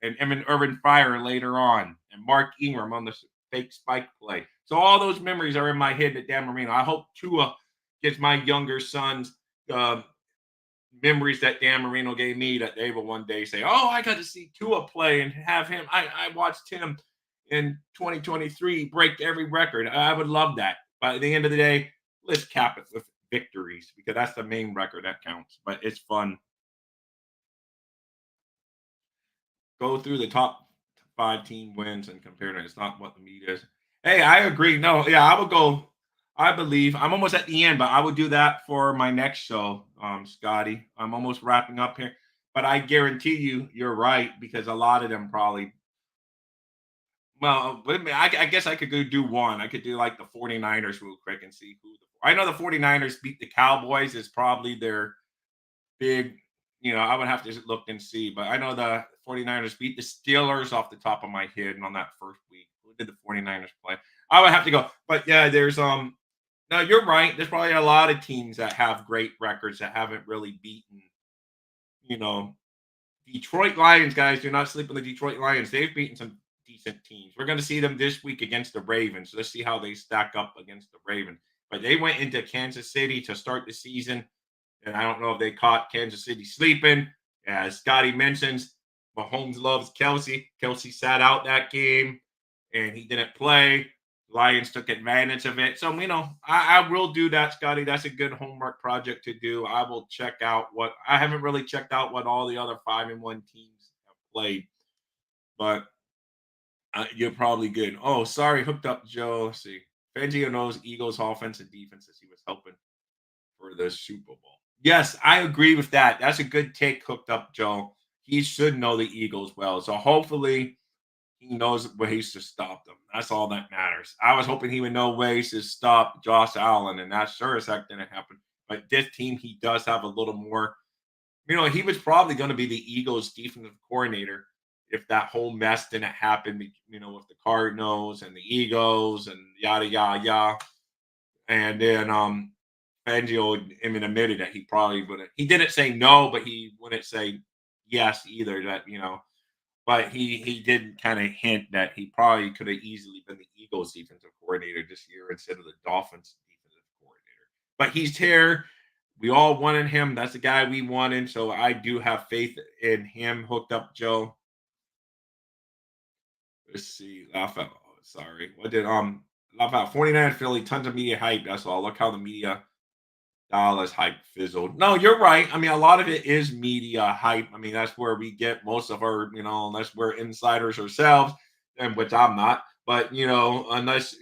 And Evan Urban Fire later on, and Mark Ingram on the fake spike play. So all those memories are in my head at Dan Marino. I hope Tua gets my younger sons memories that Dan Marino gave me that they will one day say, "Oh, I got to see Tua play and have him. I watched him in 2023 break every record." I would love that. But at the end of the day, let's cap it with victories because that's the main record that counts. But it's fun. go through the top 5 team wins and compare it. It's not what the media is. Hey, I agree. No, yeah, I would go. I believe I'm almost at the end, but I would do that for my next show, Scotty. I'm almost wrapping up here, but I guarantee you, you're right because a lot of them probably. Well, wait a minute, I guess I could go do one. I could do like the 49ers real quick and see who. I know the 49ers beat the Cowboys. Is probably their big, I would have to look and see, but I know the 49ers beat the Steelers off the top of my head and on that first week. Who did the 49ers play? I would have to go. But yeah, there's no, you're right. There's probably a lot of teams that have great records that haven't really beaten, you know, Detroit Lions, guys. Do not sleep on the Detroit Lions. They've beaten some decent teams. We're going to see them this week against the Ravens. Let's see how they stack up against the Ravens. But they went into Kansas City to start the season. And I don't know if they caught Kansas City sleeping. As Scotty mentions, Mahomes loves Kelsey. Kelsey sat out that game and he didn't play. Lions took advantage of it. So, I will do that, Scotty. That's a good homework project to do. I will check out what I haven't really checked out what all the other 5-1 teams have played, but you're probably good. Oh, sorry, hooked up Joe. Let's see. Fangio knows Eagles offense and defense as he was helping for the Super Bowl. Yes, I agree with that. That's a good take, hooked up Joe. He should know the Eagles well. So hopefully he knows ways to stop them. That's all that matters. I was hoping he would know ways to stop Josh Allen, and that sure as heck didn't happen. But this team, he does have a little more. He was probably going to be the Eagles' defensive coordinator if that whole mess didn't happen, with the Cardinals and the Eagles and yada, yada, yada. And then Fangio even admitted that he probably wouldn't. He didn't say no, but he wouldn't say yes either. But he did kind of hint that he probably could have easily been the Eagles' defensive coordinator this year instead of the Dolphins' defensive coordinator. But he's here. We all wanted him. That's the guy we wanted. So I do have faith in him. Hooked up Joe. Let's see. Laugh out. Oh, sorry. What did laugh out? 49 Philly, tons of media hype. That's all. Look how the media Dallas hype fizzled. No, you're right. I mean, a lot of it is media hype. I mean, that's where we get most of our, unless we're insiders ourselves, and which I'm not. But unless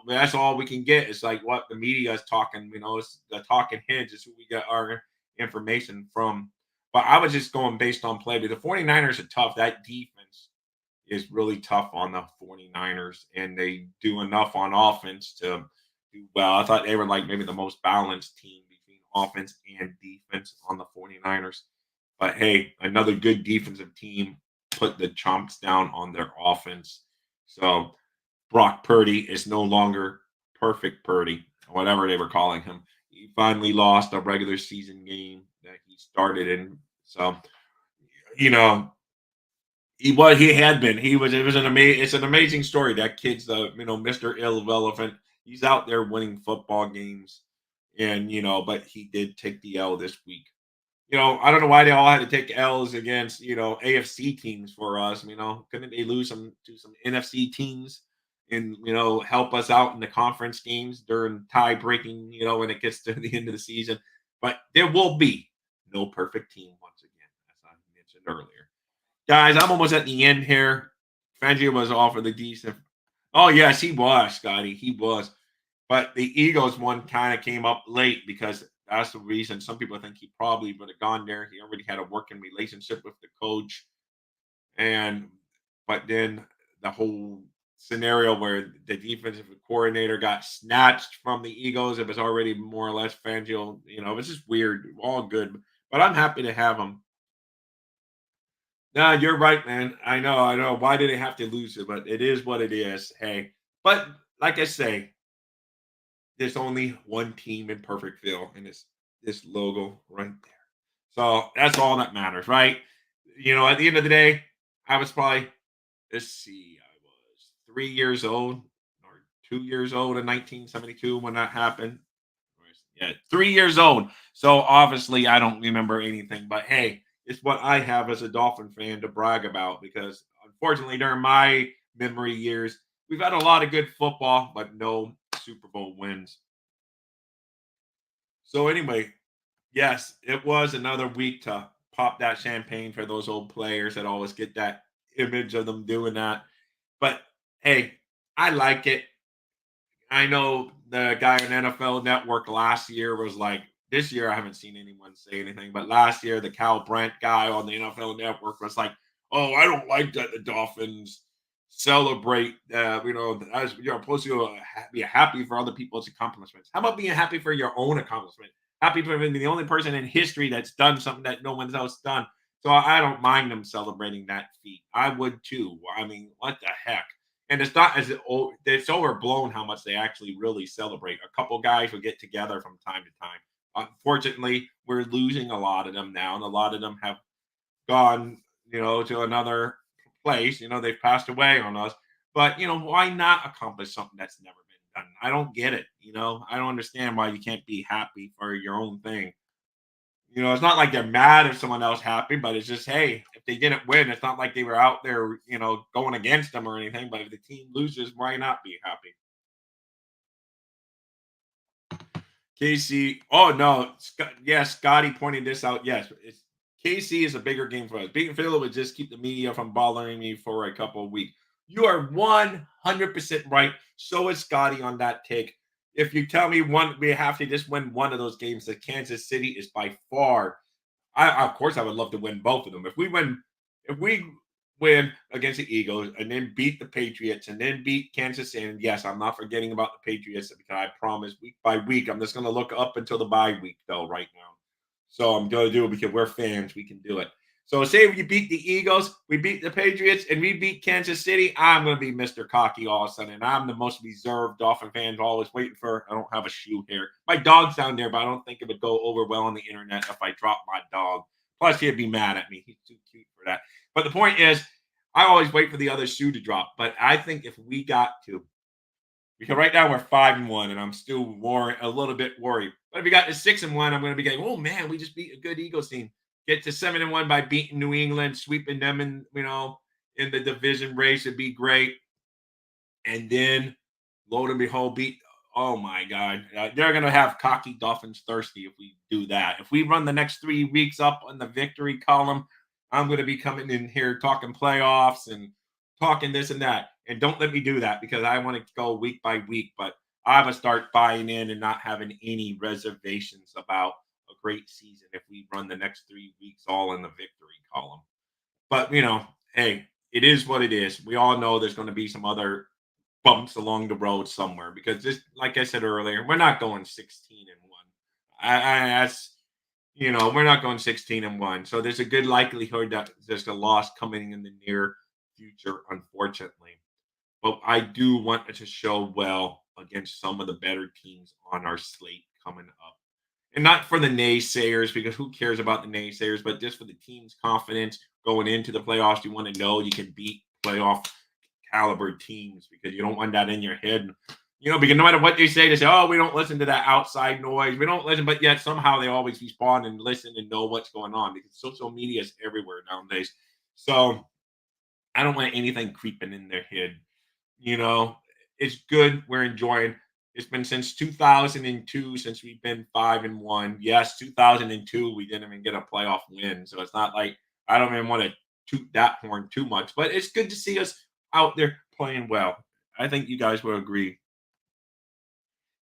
that's all we can get. It's like what the media is talking. It's the talking heads is who we get our information from. But I was just going based on play. But the 49ers are tough. That defense is really tough on the 49ers, and they do enough on offense to do well. I thought they were like maybe the most balanced team between offense and defense on the 49ers. But hey, another good defensive team put the chomps down on their offense. So Brock Purdy is no longer perfect Purdy, whatever they were calling him. He finally lost a regular season game that he started in. So, you know, he had been. It was it's an amazing story. That kid's Mr. Irrelevant. He's out there winning football games. And but he did take the L this week. I don't know why they all had to take L's against, AFC teams for us. Couldn't they lose some to some NFC teams and, help us out in the conference games during tie breaking, when it gets to the end of the season? But there will be no perfect team once again, as I mentioned earlier. Guys, I'm almost at the end here. Fangio was offered the decent. Oh, yes, he was, Scotty. He was. But the Eagles one kind of came up late because that's the reason some people think he probably would have gone there. He already had a working relationship with the coach. But then the whole scenario where the defensive coordinator got snatched from the Eagles, it was already more or less Fangio. It was just weird. All good. But I'm happy to have him. No, you're right, man. I know, I know. Why did they have to lose it? But it is what it is. Hey, but like I say, there's only one team in Perfectville, and it's this logo right there. So that's all that matters, right? At the end of the day, I was probably, let's see, I was 3 years old or 2 years old in 1972 when that happened. Yeah, 3 years old. So obviously, I don't remember anything, but hey, it's what I have as a Dolphin fan to brag about because unfortunately, during my memory years, we've had a lot of good football, but no Super Bowl wins. So anyway, yes, it was another week to pop that champagne for those old players that always get that image of them doing that. But hey, I like it. I know the guy on NFL Network last year was like, this year I haven't seen anyone say anything, but last year the Cal Brent guy on the NFL Network was like, "Oh, I don't like that the Dolphins celebrate. As you're supposed to be happy for other people's accomplishments. How about being happy for your own accomplishment? Happy for being the only person in history that's done something that no one else done. So I don't mind them celebrating that feat. I would too. I mean, what the heck? And it's not as it's overblown how much they actually really celebrate. A couple guys will get together from time to time. Unfortunately, we're losing a lot of them now, and a lot of them have gone, to another place. They've passed away on us. But why not accomplish something that's never been done? I don't get it. I don't understand why you can't be happy for your own thing. It's not like they're mad if someone else happy, but it's just, hey, if they didn't win, it's not like they were out there, going against them or anything. But if the team loses, why not be happy? KC, oh no, yes, Scotty pointed this out. Yes, KC is a bigger game for us. Beating Philly would just keep the media from bothering me for a couple of weeks. You are 100% right. So is Scotty on that take. If you tell me we have to just win one of those games, the Kansas City is by far. Of course I would love to win both of them. If we win against the Eagles and then beat the Patriots and then beat Kansas City, and yes, I'm not forgetting about the Patriots because I promise week by week I'm just going to look up until the bye week though right now. So I'm going to do it because we're fans. We can do it. So say if you beat the Eagles, we beat the Patriots, and we beat Kansas City, I'm going to be Mr. Cocky all of a sudden. And I'm the most reserved Dolphin fans always waiting for. I don't have a shoe here. My dog's down there, but I don't think it would go over well on the internet if I drop my dog. Plus, he'd be mad at me. He's too cute for that. But the point is, I always wait for the other shoe to drop. But I think if we got to, because right now we're 5-1, and I'm still a little bit worried. But if we got to 6-1, I'm going to be going, oh man, we just beat a good Eagles team. Get to 7-1 by beating New England, sweeping them in the division race would be great. And then, lo and behold, beat. Oh my God, they're going to have cocky Dolphins thirsty if we do that. If we run the next 3 weeks up on the victory column, I'm going to be coming in here talking playoffs and talking this and that. And don't let me do that because I want to go week by week. But I would start buying in and not having any reservations about a great season if we run the next 3 weeks all in the victory column. But hey, it is what it is. We all know there's going to be some other bumps along the road somewhere because this, like I said earlier, we're not going 16-1. That's we're not going 16-1. So there's a good likelihood that there's a loss coming in the near future, unfortunately. But I do want it to show well against some of the better teams on our slate coming up. And not for the naysayers, because who cares about the naysayers, but just for the team's confidence going into the playoffs. You want to know you can beat playoff caliber teams because you don't want that in your head. Because no matter what they say, oh, we don't listen to that outside noise. We don't listen, but yet somehow they always respond and listen and know what's going on because social media is everywhere nowadays. So I don't want anything creeping in their head. It's good. We're enjoying. It's been since 2002 since we've been 5-1. Yes, 2002 we didn't even get a playoff win, so it's not like I don't even want to toot that horn too much. But it's good to see us out there playing well. I think you guys will agree.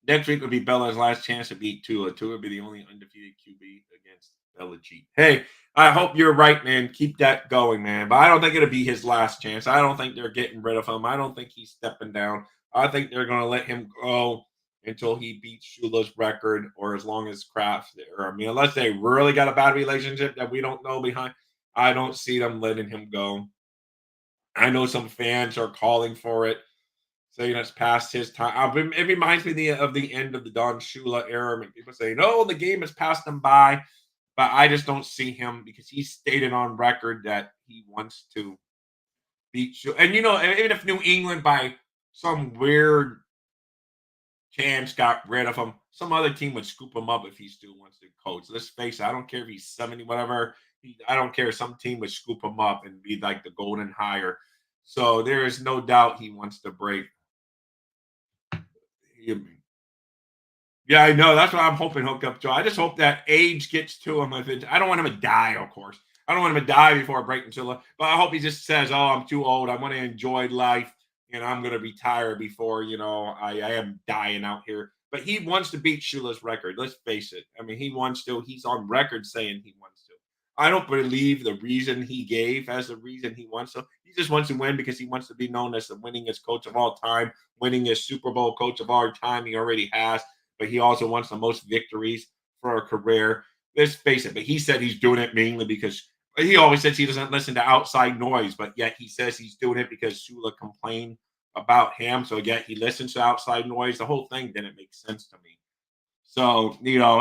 Next week would be Bella's last chance to beat Tua. Tua would be the only undefeated QB against Belichick. Hey, I hope you're right, man. Keep that going, man. But I don't think it'll be his last chance. I don't think they're getting rid of him. I don't think he's stepping down. I think they're going to let him go until he beats Shula's record or as long as Kraft's there. I mean, unless they really got a bad relationship that we don't know behind, I don't see them letting him go. I know some fans are calling for it, saying it's past his time. It reminds me of the end of the Don Shula era. People say, no, the game has passed him by. But I just don't see him because he stated on record that he wants to beat Shula. And, even if New England by some weird chance got rid of him, some other team would scoop him up if he still wants to coach. Let's face it, I don't care if he's 70, whatever. I don't care. Some team would scoop him up and be like the golden hire. So there is no doubt he wants to break. Yeah, I know. That's what I'm hoping he'll come to. I just hope that age gets to him. I don't want him to die, of course. I don't want him to die before breaking Shula. But I hope he just says, "Oh, I'm too old. I want to enjoy life, and I'm going to retire before I am dying out here." But he wants to beat Shula's record. Let's face it. I mean, he wants to. He's on record saying he wants to. I don't believe the reason he gave as the reason he wants to. He just wants to win because he wants to be known as the winningest coach of all time, winningest Super Bowl coach of all time. He already has, but he also wants the most victories for a career. Let's face it. But he said he's doing it mainly because he always says he doesn't listen to outside noise, but yet he says he's doing it because Shula complained about him. So yet he listens to outside noise. The whole thing didn't make sense to me. So,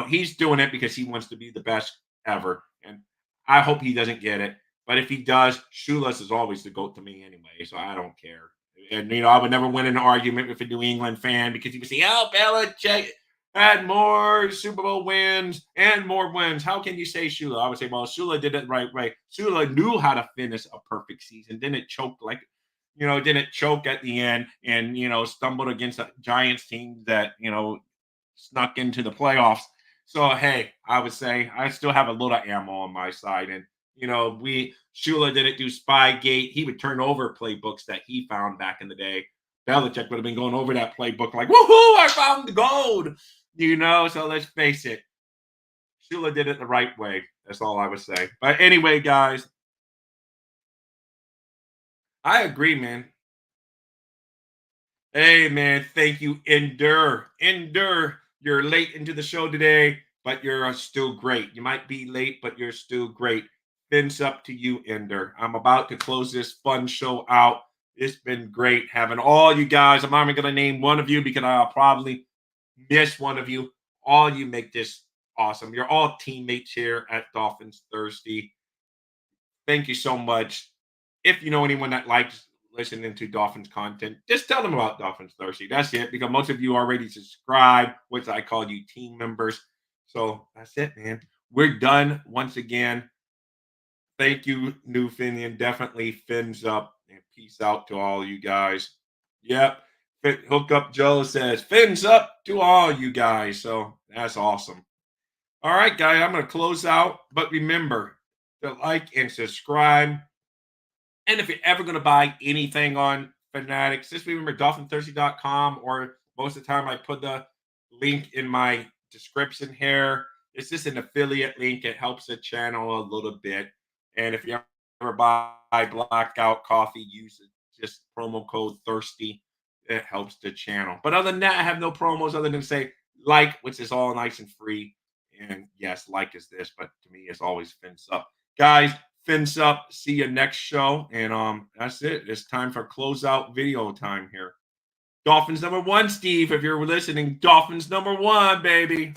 he's doing it because he wants to be the best ever. And I hope he doesn't get it. But if he does, Shula's is always the GOAT to me anyway. So I don't care. And, I would never win an argument with a New England fan because he would say, "Oh, Belichick had more Super Bowl wins and more wins. How can you say Shula?" I would say, well, Shula did it right way. Shula knew how to finish a perfect season. Didn't choke didn't choke at the end and, stumbled against a Giants team that, snuck into the playoffs. So, hey, I would say I still have a little ammo on my side. And, Shula didn't do Spygate. He would turn over playbooks that he found back in the day. Belichick would have been going over that playbook like, "Woohoo, I found the gold." So let's face it. Shula did it the right way. That's all I would say. But anyway, guys, I agree, man. Hey, man, thank you. Endure. You're late into the show today, but you're still great. You might be late, but you're still great. Fins up to you, Ender. I'm about to close this fun show out. It's been great having all you guys. I'm only going to name one of you because I'll probably miss one of you. All you make this awesome. You're all teammates here at Dolphins Thirsty. Thank you so much. If you know anyone that likes listening to Dolphins content, just tell them about Dolphins Thirsty. That's it, because most of you already subscribe, which I call you team members. So that's it, man. We're done once again. Thank you, New Finian. Definitely fins up and peace out to all you guys. Yep. Hook Up Joe says fins up to all you guys. So that's awesome. All right, guys, I'm going to close out. But remember to like and subscribe. And if you're ever going to buy anything on Fanatics, just remember dolphinthirsty.com, or most of the time I put the link in my description here. It's just an affiliate link. It helps the channel a little bit. And if you ever buy Blackout Coffee, use it. Just promo code THIRSTY. It helps the channel. But other than that, I have no promos other than say like, which is all nice and free. And yes, like is this, but to me, it's always fins up. Guys, fins up. See you next show. And that's it. It's time for closeout video time here. Dolphins #1, Steve, if you're listening. Dolphins #1, baby.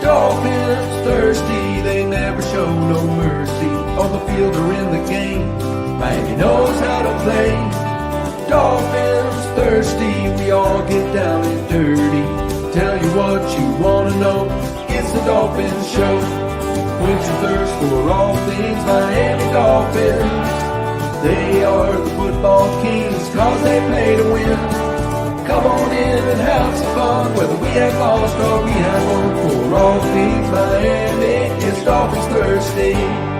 Dolphins thirsty, they never show no mercy. On the field or in the game, Miami knows how to play. Dolphins thirsty, we all get down and dirty. Tell you what you want to know, it's the Dolphins Show. Quench your thirst for all things Miami Dolphins. They are the football kings, cause they play to win. Come on in and have some fun, whether we have lost or we have won. For all things Miami, it's Dolphins Thirsty.